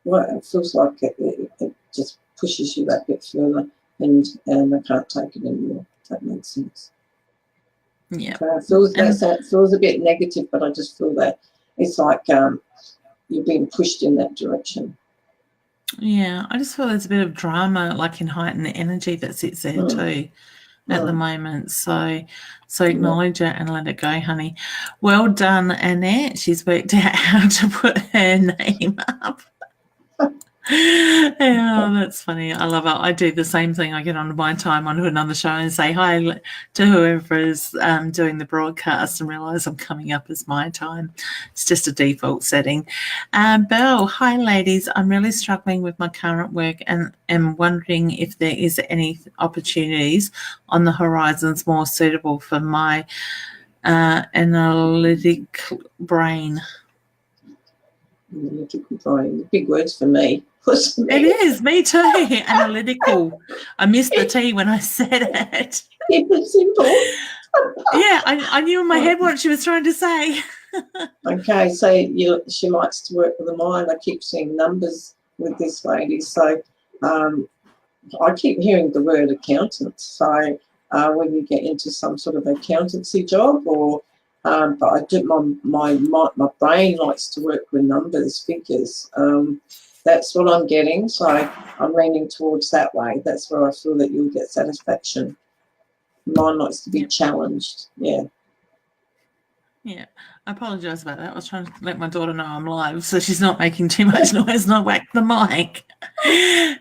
it feels like it just pushes you that bit further, and I can't take it anymore. If that makes sense. Yeah. It feels a bit negative, but I just feel that it's like you're being pushed in that direction. Yeah, I just feel there's a bit of drama, like in heightened energy that sits there too at the moment. So acknowledge it and let it go, honey. Well done, Annette. She's worked out how to put her name up. Yeah, that's funny. I love it. I do the same thing. I get on my time onto another show and say hi to whoever is doing the broadcast and realise I'm coming up as my time. It's just a default setting. Belle, hi ladies. I'm really struggling with my current work and am wondering if there is any opportunities on the horizons more suitable for my analytic brain. Analytical brain. Big words for me. It is, me too. Analytical. I missed the T when I said it. Keep it simple. Yeah, I knew in my head what she was trying to say. Okay, so she likes to work with the mind. I keep seeing numbers with this lady. So I keep hearing the word accountant. So when you get into some sort of accountancy job, or but I do my brain likes to work with numbers, figures. That's what I'm getting. So I'm leaning towards that way. That's where I feel that you'll get satisfaction. Mine likes to be challenged. Yeah. Yeah, I apologise about that. I was trying to let my daughter know I'm live so she's not making too much noise and I whack the mic.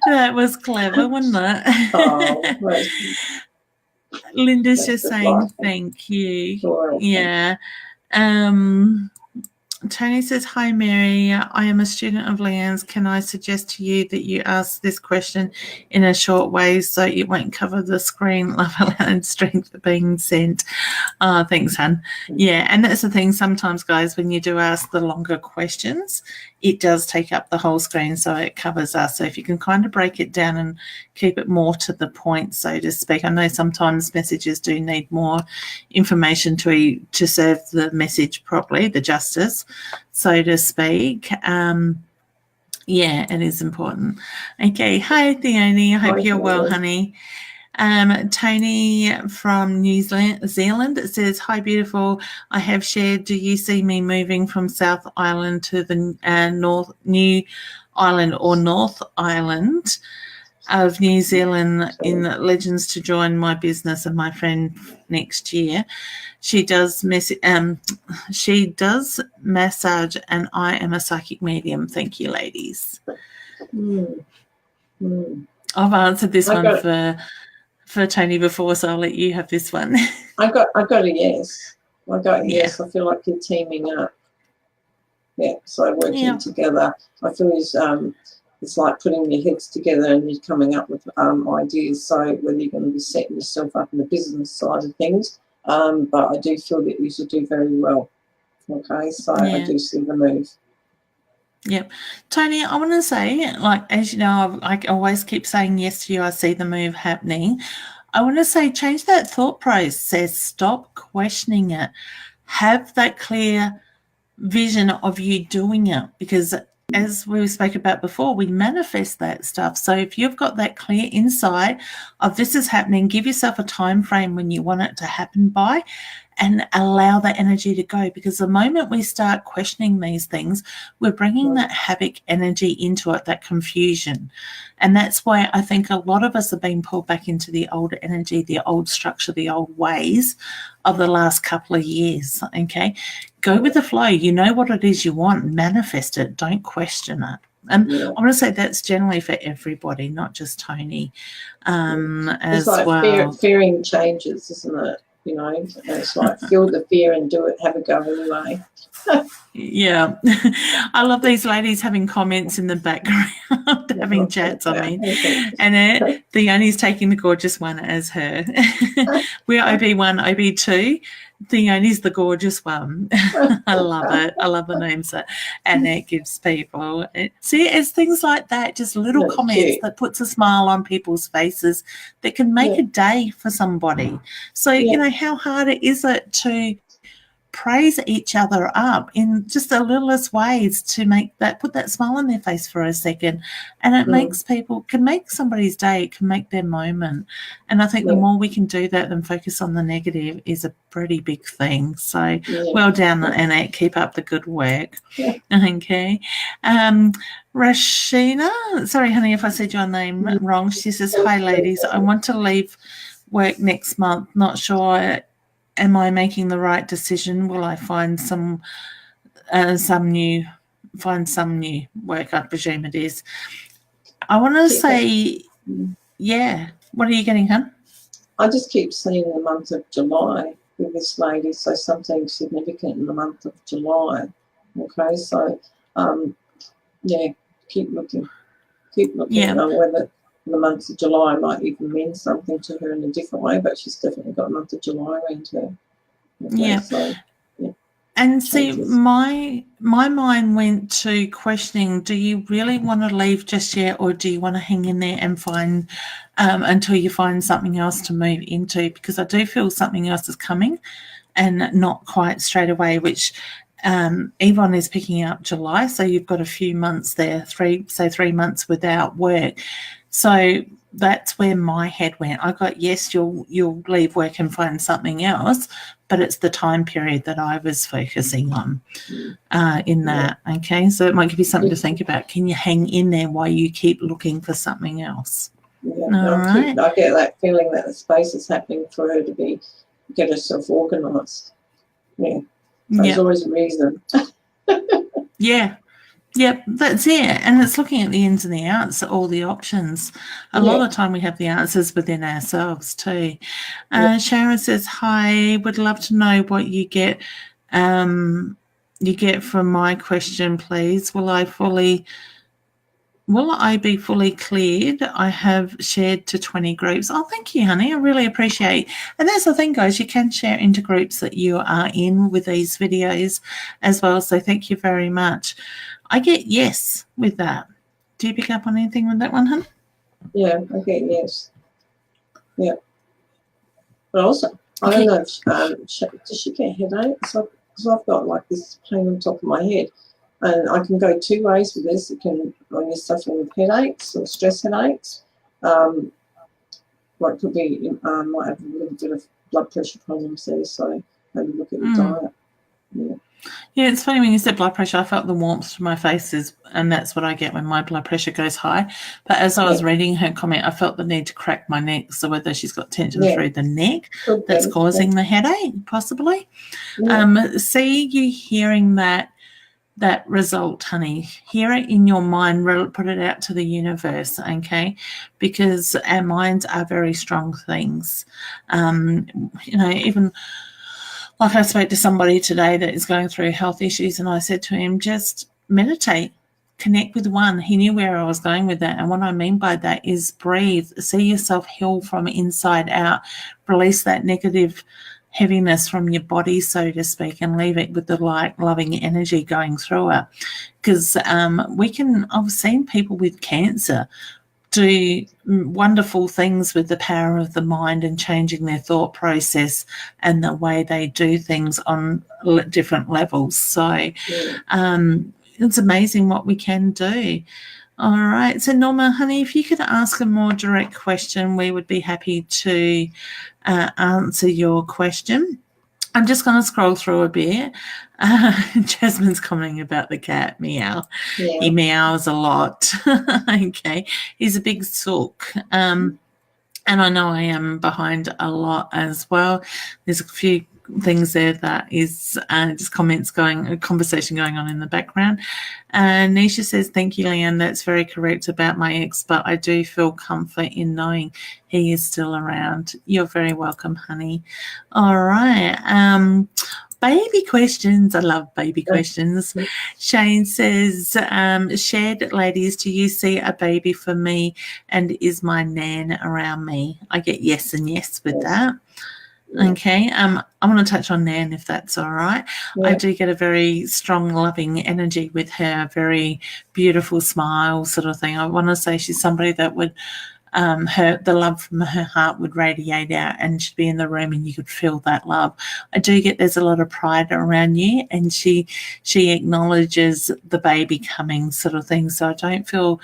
That was clever, wasn't it? Oh, Linda's just saying thank you. Sure. Yeah. Tony says, hi, Mary. I am a student of Leanne's. Can I suggest to you that you ask this question in a short way so it won't cover the screen? Love, and strength for being sent. Thanks, hun. Yeah, and that's the thing. Sometimes, guys, when you do ask the longer questions, it does take up the whole screen, so it covers us. So if you can kind of break it down and keep it more to the point, so to speak. I know sometimes messages do need more information to serve the message properly, the justice, so to speak. Yeah, it is important. Okay, hi, Theone. I hope you're well, honey. Tony from New Zealand says, hi, beautiful. I have shared, do you see me moving from South Island to the New Island or North Island of New Zealand in Legends to join my business and my friend next year? She does massage and I am a psychic medium. Thank you, ladies. I've answered this one for Tony before, so I'll let you have this one. I got a yes. I got a yes. I feel like you're teaming up. Yeah, so working together. I feel it's like putting your heads together and you're coming up with ideas. So whether you're going to be setting yourself up in the business side of things, but I do feel that you should do very well. Okay, so I do see the move. Yep. Tony, I want to say, like, as you know, I always keep saying yes to you. I see the move happening. I want to say change that thought process. Stop questioning it. Have that clear vision of you doing it, because as we spoke about before, we manifest that stuff. So if you've got that clear insight of this is happening, give yourself a time frame when you want it to happen by, and allow that energy to go, because the moment we start questioning these things, we're bringing that havoc energy into it, that confusion. And that's why I think a lot of us are being pulled back into the old energy, the old structure, the old ways of the last couple of years, okay? Go with the flow. You know what it is you want. Manifest it. Don't question it. And I want to say that's generally for everybody, not just Tony, as like well. Fearing changes, isn't it? You know, it's like feel the fear and do it, have a go anyway. Yeah. I love these ladies having comments in the background, having chats, I mean. And Theone's taking the gorgeous one as her. We're OB1, OB2. Theone's the gorgeous one. I love it. I love the names that Annette gives people. See, it's things like that, just little comments that puts a smile on people's faces that can make a day for somebody. So, you know, how hard is it to praise each other up in just the littlest ways to make that, put that smile on their face for a second, and it makes people, can make somebody's day, it can make their moment. And I think the more we can do that than focus on the negative is a pretty big thing. So well done, Annette, keep up the good work. Okay. Rashina, sorry honey if I said your name wrong, she says, hi ladies, I want to leave work next month, not sure, am I making the right decision? Will I find some new work? I presume it is. I want to say, what are you getting, hun? I just keep seeing the month of July with this lady, so something significant in the month of July. Okay, so keep looking. Whether the month of July might even mean something to her in a different way, but she's definitely got a month of July around her. Okay, so, and see, my mind went to questioning, do you really want to leave just yet, or do you want to hang in there and find until you find something else to move into? Because I do feel something else is coming and not quite straight away, which Yvonne is picking up July, so you've got a few months there, 3 months without work. So that's where my head went. I got, yes, you'll leave work and find something else, but it's the time period that I was focusing on in that. Okay, so it might give you something to think about. Can you hang in there while you keep looking for something else? I get that feeling that the space is happening for her to get herself organised. There's always a reason. Yep, that's it. And it's looking at the ins and the outs, all the options. A lot of the time we have the answers within ourselves too. Sharon says, hi, would love to know what you get you get from my question, please. Will I be fully cleared? I have shared to 20 groups. Oh, thank you, honey. I really appreciate. And that's the thing, guys. You can share into groups that you are in with these videos as well. So thank you very much. I get yes with that. Do you pick up on anything with that one, hun? Yeah, I get yes. Yeah. But also, I don't know if does she get headaches? Because I've got like this pain on top of my head. And I can go two ways with this. It can, when you're suffering with headaches or stress headaches, it could be, might have a little bit of blood pressure problems there. So maybe look at your diet. Yeah. Yeah, it's funny when you said blood pressure, I felt the warmth to my faces, and that's what I get when my blood pressure goes high. But as I was reading her comment, I felt the need to crack my neck. So whether she's got tension through the neck that's causing the headache, possibly. See you hearing that result, honey. Hear it in your mind, put it out to the universe, okay? Because our minds are very strong things. Even like I spoke to somebody today that is going through health issues, and I said to him, just meditate, connect with one. He knew where I was going with that. And what I mean by that is breathe, see yourself heal from inside out, release that negative heaviness from your body, so to speak, and leave it with the light, loving energy going through it. Because I've seen people with cancer do wonderful things with the power of the mind and changing their thought process and the way they do things on different levels. So it's amazing what we can do. All right. So, Norma, honey, if you could ask a more direct question, we would be happy to answer your question. I'm just going to scroll through a bit. Jasmine's commenting about the cat, meow. Yeah. He meows a lot. Okay. He's a big sook. And I know I am behind a lot as well. There's a few things there that is just conversation going on in the background. Nisha says, thank you, Leanne. That's very correct about my ex, but I do feel comfort in knowing he is still around. You're very welcome, honey. All right. Baby questions. I love baby questions. Shane says, shared ladies, do you see a baby for me, and is my nan around me? I get yes and yes with that. Okay, I want to touch on Nan if that's all right. Yeah. I do get a very strong, loving energy with her, very beautiful smile sort of thing. I want to say she's somebody that would, the love from her heart would radiate out, and she'd be in the room and you could feel that love. I do get there's a lot of pride around you, and she acknowledges the baby coming sort of thing. So I don't feel,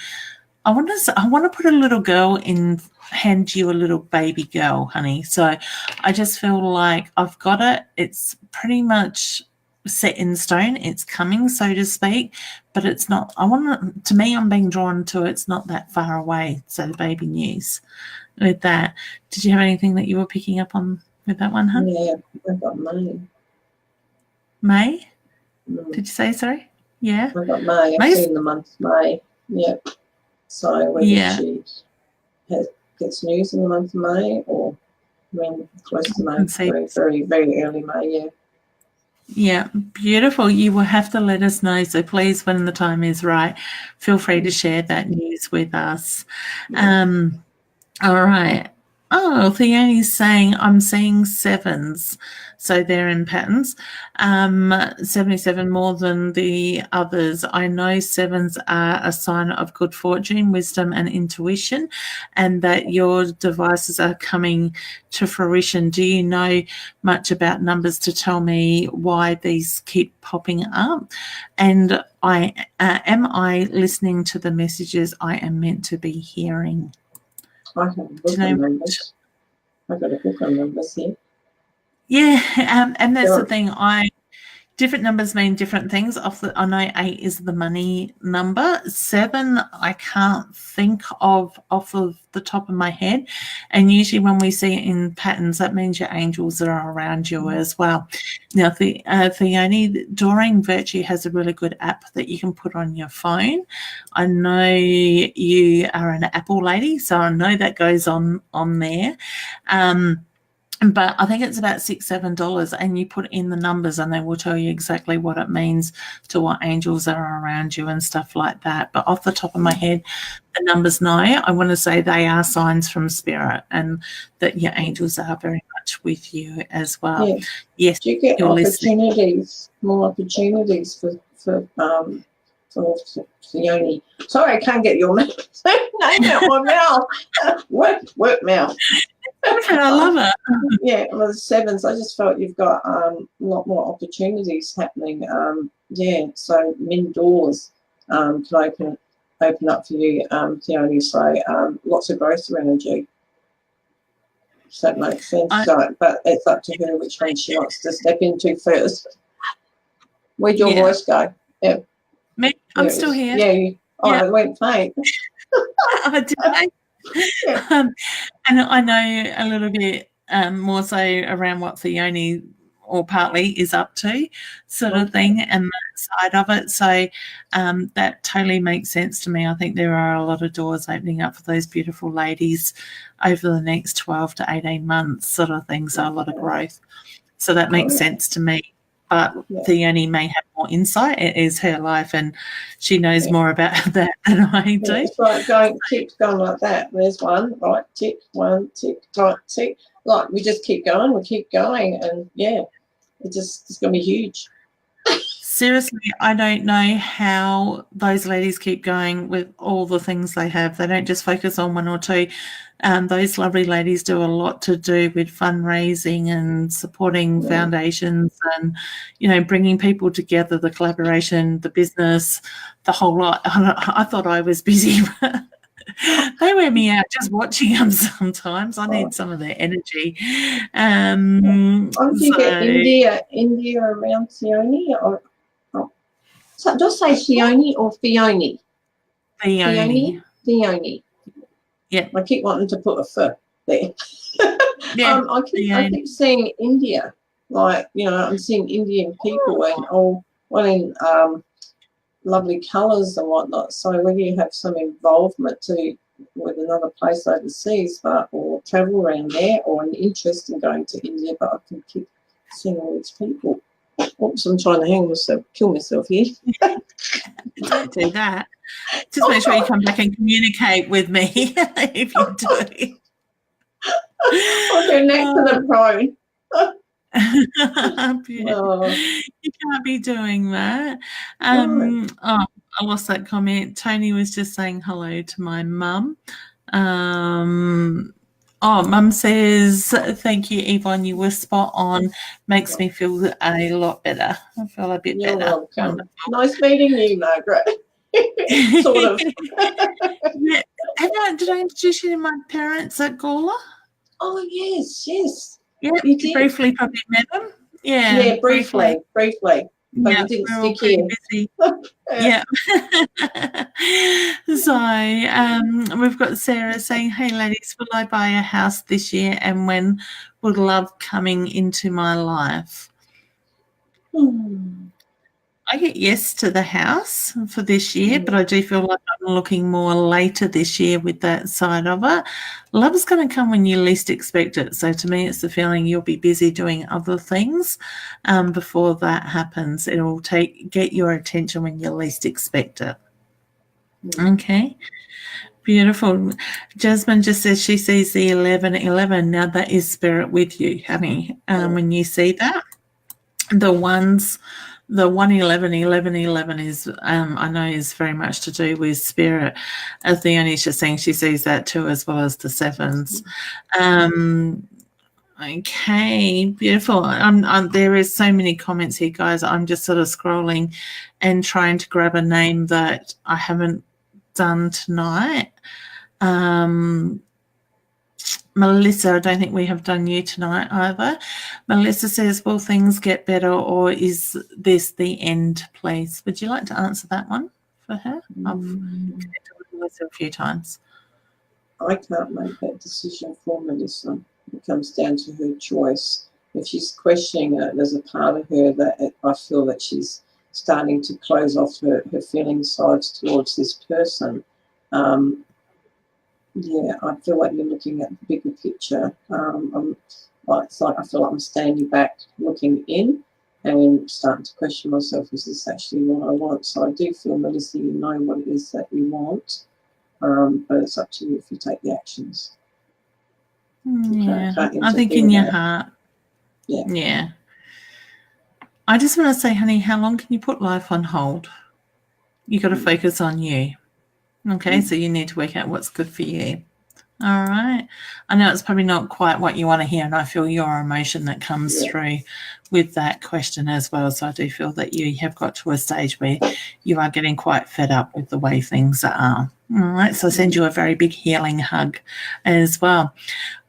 I want to put a little girl in, hand you a little baby girl, honey. So I just feel like I've got it. It's pretty much set in stone. It's coming, so to speak, but it's not, to me, I'm being drawn to it's not that far away. So the baby news with that. Did you have anything that you were picking up on with that one, hun? Yeah, I've got May. May? Did you say, sorry? Yeah. I've got May. I've seen the month May. Yeah. So whether she gets news in the month of May or when close to May, very, very, very early May, yeah. Yeah, beautiful. You will have to let us know. So please, when the time is right, feel free to share that news with us. Yeah. All right. Oh, Theone's saying I'm seeing sevens. So they're in patterns. 77 more than the others. I know sevens are a sign of good fortune, wisdom, and intuition, and that your devices are coming to fruition. Do you know much about numbers to tell me why these keep popping up? And am I listening to the messages I am meant to be hearing? I have a book on numbers. I've got a book on numbers here. Yeah, and that's the thing. Different numbers mean different things. I know 8 is the money number. 7, I can't think of off of the top of my head. And usually when we see it in patterns, that means your angels are around you as well. Now, the Doreen Virtue has a really good app that you can put on your phone. I know you are an Apple lady, so I know that goes on there. but I think it's about $6-7, and you put in the numbers and they will tell you exactly what it means to what angels are around you and stuff like that. But off the top of my head, the numbers no. I want to say they are signs from spirit, and that your angels are very much with you as well. Yeah. Yes. Do you get you're opportunities, more opportunities for Fiona? Sorry, I can't get your name out my mouth. Work mouth. Okay, I love it. Yeah, well, the sevens, I just felt you've got a lot more opportunities happening. Yeah, so many doors can open up for you, Fiona. So lots of growth energy. Does that make sense? But it's up to her which one she wants to step into first. Where'd your voice go? Yeah. Me? I'm still here. Yeah. It went faint. I did. Yeah. And I know a little bit more so around what Fiona or partly is up to, sort of thing, and that side of it. So that totally makes sense to me. I think there are a lot of doors opening up for those beautiful ladies over the next 12 to 18 months, sort of thing. So a lot of growth. So that makes sense to me. But Fiona may have more insight. It is her life, and she knows more about that than I do. It's like keeps going like that. There's one, right, tick, one, tick, right, tick. Like we just keep going, and it's going to be huge. Seriously, I don't know how those ladies keep going with all the things they have. They don't just focus on one or two. Those lovely ladies do a lot to do with fundraising and supporting foundations and, bringing people together, the collaboration, the business, the whole lot. I thought I was busy. They wear me out just watching them sometimes. I need some of their energy. You get India around Fiona? So do I say Fiona or Fiona? Fiona. Yeah. I keep wanting to put a foot there. Yeah. I keep seeing India. Like, I'm seeing Indian people and all in lovely colours and whatnot. So whether you have some involvement with another place overseas, or travel around there, or an interest in going to India, but I can keep seeing all these people. Oops, I'm trying to kill myself here. Don't do that. Just make sure you come back and communicate with me if you do. I'll go next to the phone. You can't be doing that. I lost that comment. Tony was just saying hello to my mum. Mum says, thank you, Yvonne. You were spot on. Makes me feel a lot better. I feel a bit better. Welcome. Wonderful. Nice meeting you, Margaret. Sort of. Yeah. Did I introduce you to my parents at Gawler? Oh, yes. Yeah, you briefly probably met them. Yeah, briefly. But you didn't stick here. Busy. Yeah. So we've got Sarah saying, hey, ladies, will I buy a house this year, and when would love coming into my life? I get yes to the house for this year, but I do feel like I'm looking more later this year with that side of it. Love is going to come when you least expect it. So to me, it's the feeling you'll be busy doing other things before that happens. It will get your attention when you least expect it. Okay. Beautiful. Jasmine just says she sees the 1111. Now that is spirit with you, honey. When you see that, the 111, 1111 is, I know, is very much to do with spirit. As Theoni's just saying, she sees that too, as well as the sevens. Okay, beautiful. There is so many comments here, guys. I'm just sort of scrolling and trying to grab a name that I haven't done tonight. Melissa, I don't think we have done you tonight either. Melissa says, will things get better, or is this the end, please? Would you like to answer that one for her? I've connected with Melissa a few times. I can't make that decision for Melissa. It comes down to her choice. If she's questioning it, there's a part of her that I feel that she's starting to close off her feeling sides towards this person. Yeah, I feel like you're looking at the bigger picture. Like, it's like I feel like I'm standing back, looking in, and starting to question myself, is this actually what I want? So I do feel, Melissa, you know what it is that you want, but it's up to you if you take the actions. Yeah, Can't I think in interfere your with that. heart. Yeah. Yeah. I just want to say, honey, how long can you put life on hold? You got to focus on you. Okay, so you need to work out what's good for you. All right. I know it's probably not quite what you want to hear, and I feel your emotion that comes through with that question as well. So I do feel that you have got to a stage where you are getting quite fed up with the way things are. All right. So I send you a very big healing hug as well.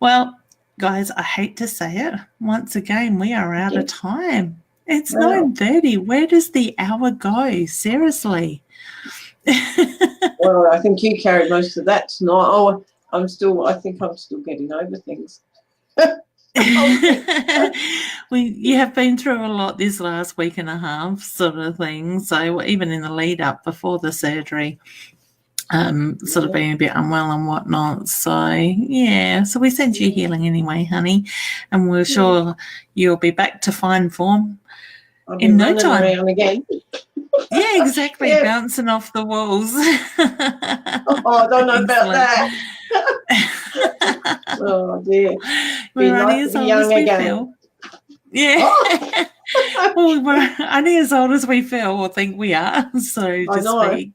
Well, guys, I hate to say it. Once again, we are out of time. It's 9:30. Where does the hour go? Seriously. Well, I think you carried most of that tonight. Oh, I think I'm still getting over things. You have been through a lot this last week and a half, sort of thing. So even in the lead up before the surgery, sort of being a bit unwell and whatnot. So yeah, so we send you healing anyway, honey, and we're sure you'll be back to fine form in no time. Around again. Yeah, exactly. Bouncing off the walls. I don't know about that. Oh dear. We're only as old as we feel. Yeah. Oh. Well, we're only as old as we feel or think we are, so to speak.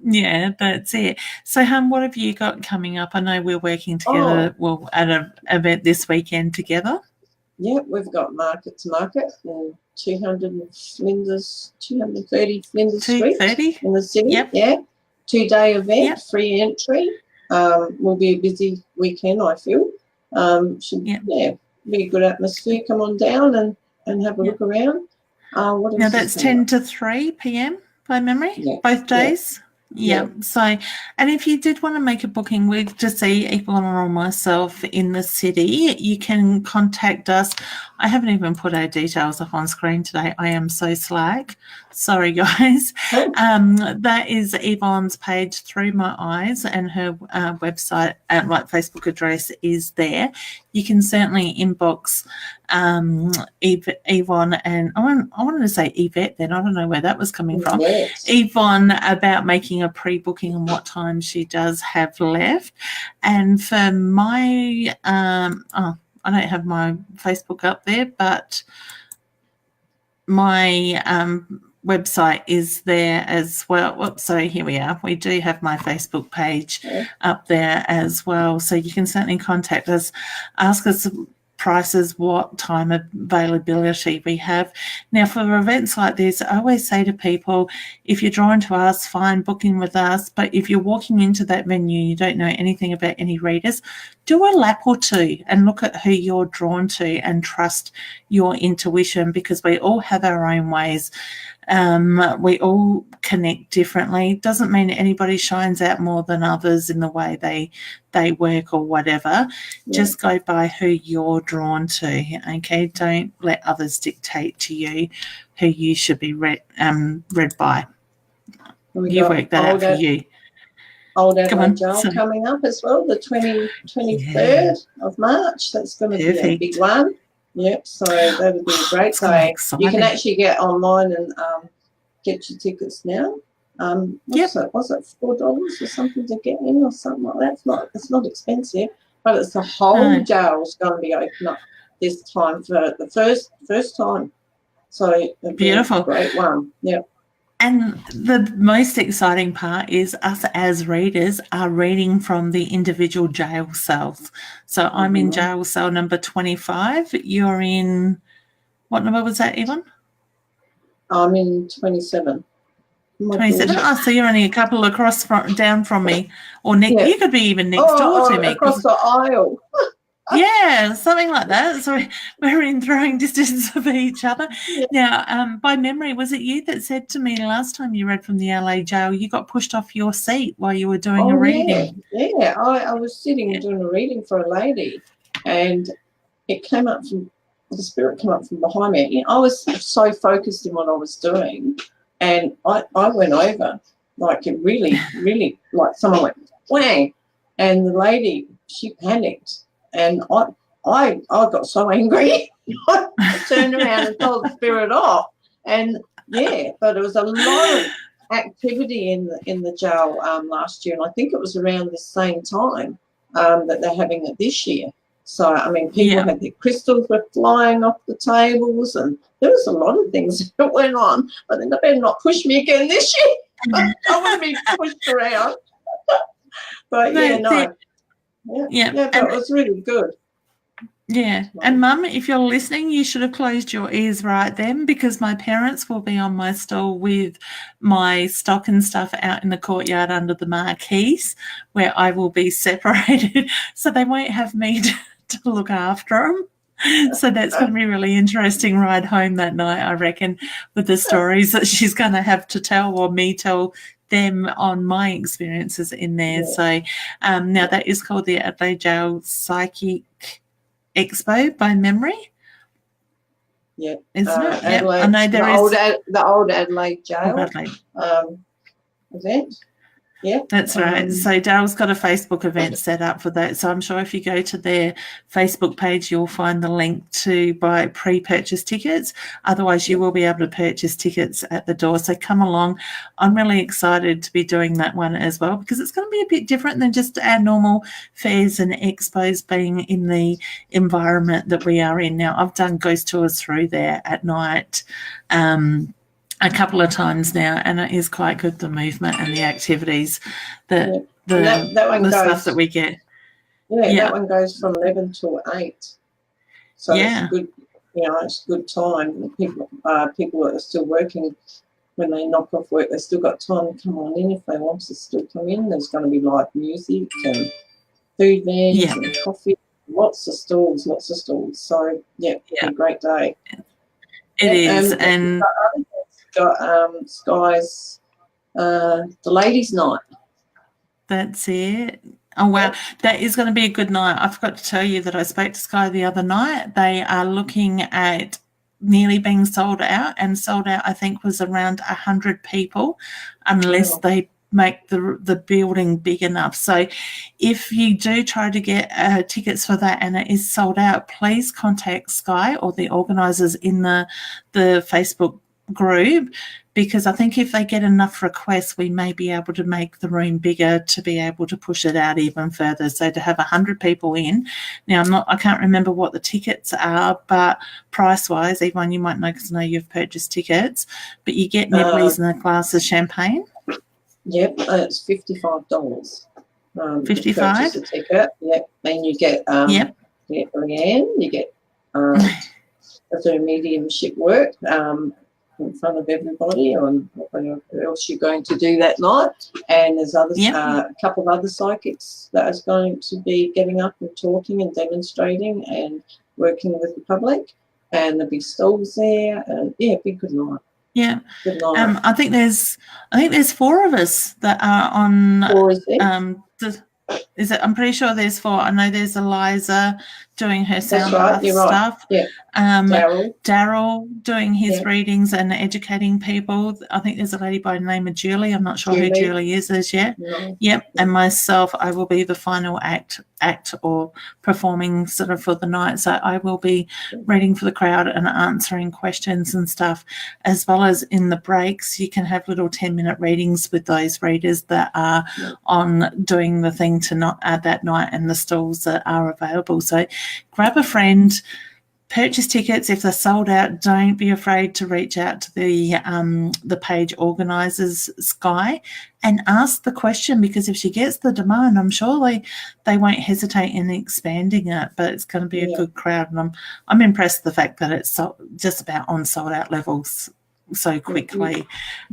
Yeah, that's it. So, what have you got coming up? I know we're working together. Well, at an event this weekend together. Yeah, we've got Market to Market in 230 Flinders Street in the city. Yep. Yeah, 2-day event, free entry. Will be a busy weekend, I feel. Should be a good atmosphere. Come on down and have a look around. Now that's 10 to 3 p.m. by memory, both days. Yeah. So, and if you did want to make a booking to see Yvonne or myself in the city, you can contact us. I haven't even put our details up on screen today. I am so slack. Sorry, guys. That is Yvonne's page, Through My Eyes, and her website, Facebook address is there. You can certainly inbox Yvonne, and I wanted to say Yvette then. I don't know where that was coming from. Yvonne, about making a pre-booking and what time she does have left. And for my, I don't have my Facebook up there, but my website is there as well. Oops, so here we are. We do have my Facebook page up there as well. So you can certainly contact us, ask us prices, what time availability we have. Now, for events like this, I always say to people, if you're drawn to us, fine, booking with us. But if you're walking into that venue, you don't know anything about any readers, do a lap or two and look at who you're drawn to and trust your intuition, because we all have our own ways. We all connect differently. Doesn't mean anybody shines out more than others in the way they work or whatever. Just go by who you're drawn to, okay? Don't let others dictate to you who you should be read by. You work that out for you. Old Adelaide Jail coming up as well, the 23rd of March. That's going to be a big one. Yep, so that'll be a great day. You can actually get online and get your tickets now. Was it $4 or something to get in or something like that? It's not expensive, but it's the whole jail's going to be open up this time for the first time. So it'll be a great one. Yep. And the most exciting part is us as readers are reading from the individual jail cells. So I'm in jail cell number 25. You're in, what number was that, Yvonne? I'm in 27. 27? Oh, so you're only a couple down from me. Or you could be even next door to me. Across the aisle. Yeah, something like that. So we're in throwing distance of each other. Now, by memory, was it you that said to me last time you read from the LA jail, you got pushed off your seat while you were doing a reading? Yeah. I was sitting doing a reading for a lady, and the spirit came up from behind me. I was so focused in what I was doing, and I went over, like it really, really, like someone went, whang, and the lady, she panicked. And I got so angry. I turned around and told the spirit off. And yeah, but there was a lot of activity in the jail last year, and I think it was around the same time that they're having it this year. So I mean, people had their crystals were flying off the tables, and there was a lot of things that went on. I think they better not push me again this year. I want to be pushed around. But but it was really good. Yeah, and Mum, if you're listening, you should have closed your ears right then, because my parents will be on my stall with my stock and stuff out in the courtyard under the marquees, where I will be separated, so they won't have me to look after them. So that's going to be a really interesting ride home that night, I reckon, with the stories that she's going to have to tell, or me tell them on my experiences in there. So now that is called the Adelaide Jail Psychic Expo by memory. Yeah, isn't it? Adelaide, I know the old Adelaide Jail event. Yeah, that's right. So Daryl's got a Facebook event set up for that. So I'm sure if you go to their Facebook page, you'll find the link to buy pre-purchase tickets. Otherwise, you will be able to purchase tickets at the door. So come along. I'm really excited to be doing that one as well, because it's going to be a bit different than just our normal fairs and expos, being in the environment that we are in now. I've done ghost tours through there at night a couple of times now, and it is quite good, the movement and the activities, the stuff that we get. That one goes from 11 till 8. So it's good, it's a good time. People that are still working, when they knock off work, they've still got time to come on in if they want to still come in. There's going to be live music and food vans and coffee, lots of stalls. So it's a great day. It is, and got Sky's the ladies' night. That's it. Oh, wow. That is going to be a good night. I forgot to tell you that I spoke to Sky the other night. They are looking at nearly being sold out, and sold out, I think, was around 100 people, unless they make the building big enough. So if you do try to get tickets for that and it is sold out, please contact Sky or the organisers in the Facebook group, because I think if they get enough requests, we may be able to make the room bigger to be able to push it out even further. So to have 100 people in, now I can't remember what the tickets are, but price-wise, Yvonne, you might know because I know you've purchased tickets, but you get nibblies and a glass of champagne. Yep, it's $55. 55. Purchase a ticket. Yep, then you get Leanne, you get do mediumship work in front of everybody on what else you're going to do that night. And there's a couple of other psychics that is going to be getting up and talking and demonstrating and working with the public. And there'll be stalls there, and be good night. Yeah, good night. I think there's 4 of us that are on. 4 is there? Is it? I'm pretty sure there's 4. I know there's Eliza doing her sound bath stuff. Yeah. Daryl doing his readings and educating people. I think there's a lady by the name of Julie. I'm not sure who Julie is as yet. No. Yep. And myself, I will be the final act or performing sort of for the night. So I will be reading for the crowd and answering questions and stuff, as well as in the breaks. You can have little 10-minute readings with those readers that are on doing the thing to not add that night, and the stalls that are available. So grab a friend, purchase tickets. If they're sold out, don't be afraid to reach out to the page organisers, Sky, and ask the question, because if she gets the demand, I'm sure they won't hesitate in expanding it. But it's going to be a good crowd, and I'm impressed with the fact that it's just about on sold out levels so quickly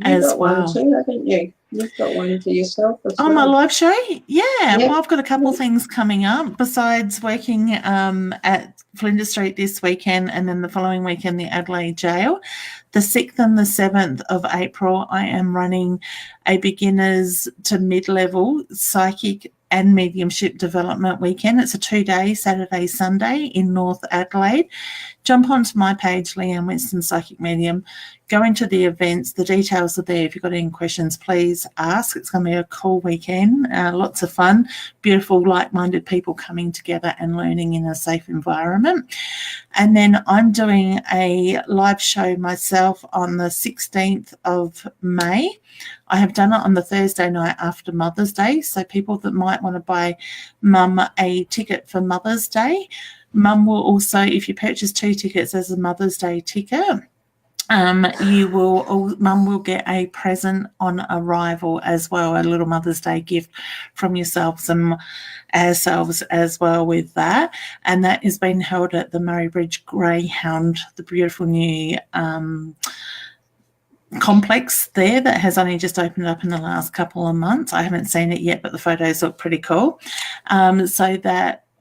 as well. One too, haven't you? You've got one for yourself as well. My live show? Yeah. Well, I've got a couple of things coming up besides working at Flinders Street this weekend, and then the following weekend, the Adelaide Jail. The 6th and the 7th of April, I am running a beginners to mid-level psychic and mediumship development weekend. It's a 2-day, Saturday, Sunday in North Adelaide. jump onto my page, Leanne Winston Psychic Medium, go into the events. The details are there. If you've got any questions, please ask. It's going to be a cool weekend, lots of fun, beautiful, like-minded people coming together and learning in a safe environment. And then I'm doing a live show myself on the 16th of May. I have done it on the Thursday night after Mother's Day, so people that might want to buy Mum a ticket for Mother's Day, Mum will also, if you purchase 2 tickets as a Mother's Day ticket, Mum will get a present on arrival as well, a little Mother's Day gift from yourselves and ourselves as well with that. And that is being held at the Murray Bridge Greyhound, the beautiful new complex there that has only just opened up in the last couple of months. I haven't seen it yet, but the photos look pretty cool. So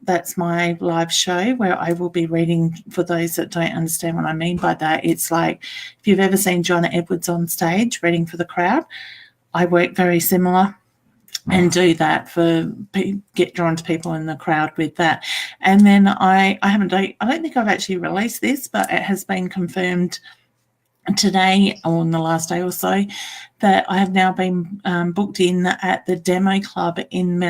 that's my live show where I will be reading. For those that don't understand what I mean by that, it's like if you've ever seen John Edwards on stage reading for the crowd, I work very similar and do that get drawn to people in the crowd with that. And then I don't think I've actually released this, but it has been confirmed today or in the last day or so that I have now been booked in at the Demo Club in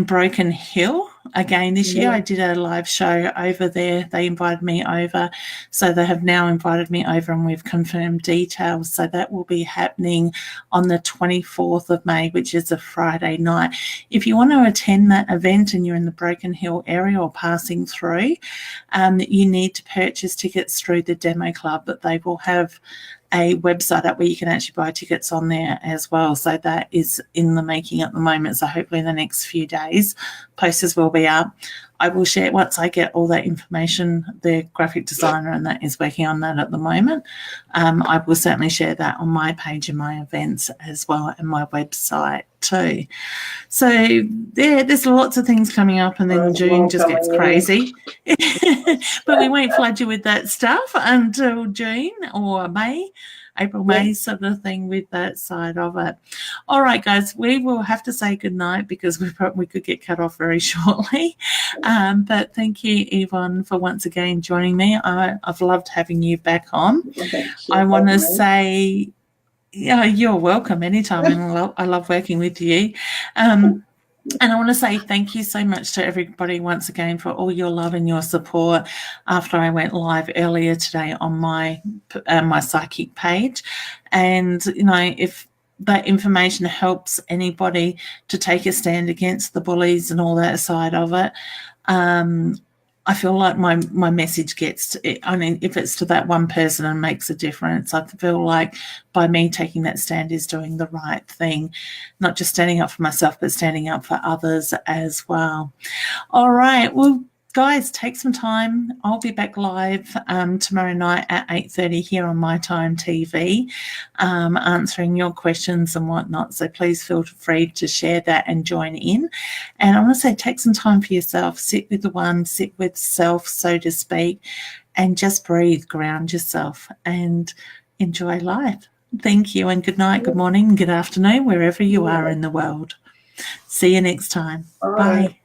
Broken Hill. Again, this year I did a live show over there. They invited me over. So they have now invited me over and we've confirmed details. So that will be happening on the 24th of May, which is a Friday night. If you want to attend that event and you're in the Broken Hill area or passing through, you need to purchase tickets through the Demo Club, but they will have a website up where you can actually buy tickets on there as well. So that is in the making at the moment. So hopefully in the next few days, posters will be up. I will share once I get all that information. The graphic designer and that is working on that at the moment. I will certainly share that on my page and my events as well and my website too. So there's lots of things coming up, and then June just gets crazy. But we won't flood you with that stuff until June or May. April, May sort of thing with that side of it. All right, guys, we will have to say goodnight because we could get cut off very shortly. But thank you, Yvonne, for once again joining me. I've loved having you back on. I want to say, you're welcome anytime, and I love working with you. And I want to say thank you so much to everybody once again for all your love and your support after I went live earlier today on my psychic page. And, if that information helps anybody to take a stand against the bullies and all that side of it, I feel like my message gets, if it's to that one person and makes a difference, I feel like by me taking that stand is doing the right thing, not just standing up for myself, but standing up for others as well. All right. Well, guys, take some time. I'll be back live tomorrow night at 8:30 here on My Time TV, answering your questions and whatnot. So please feel free to share that and join in. And I want to say take some time for yourself. Sit with sit with self, so to speak, and just breathe, ground yourself and enjoy life. Thank you, and good night, good morning, good afternoon, wherever you are in the world. See you next time. Bye.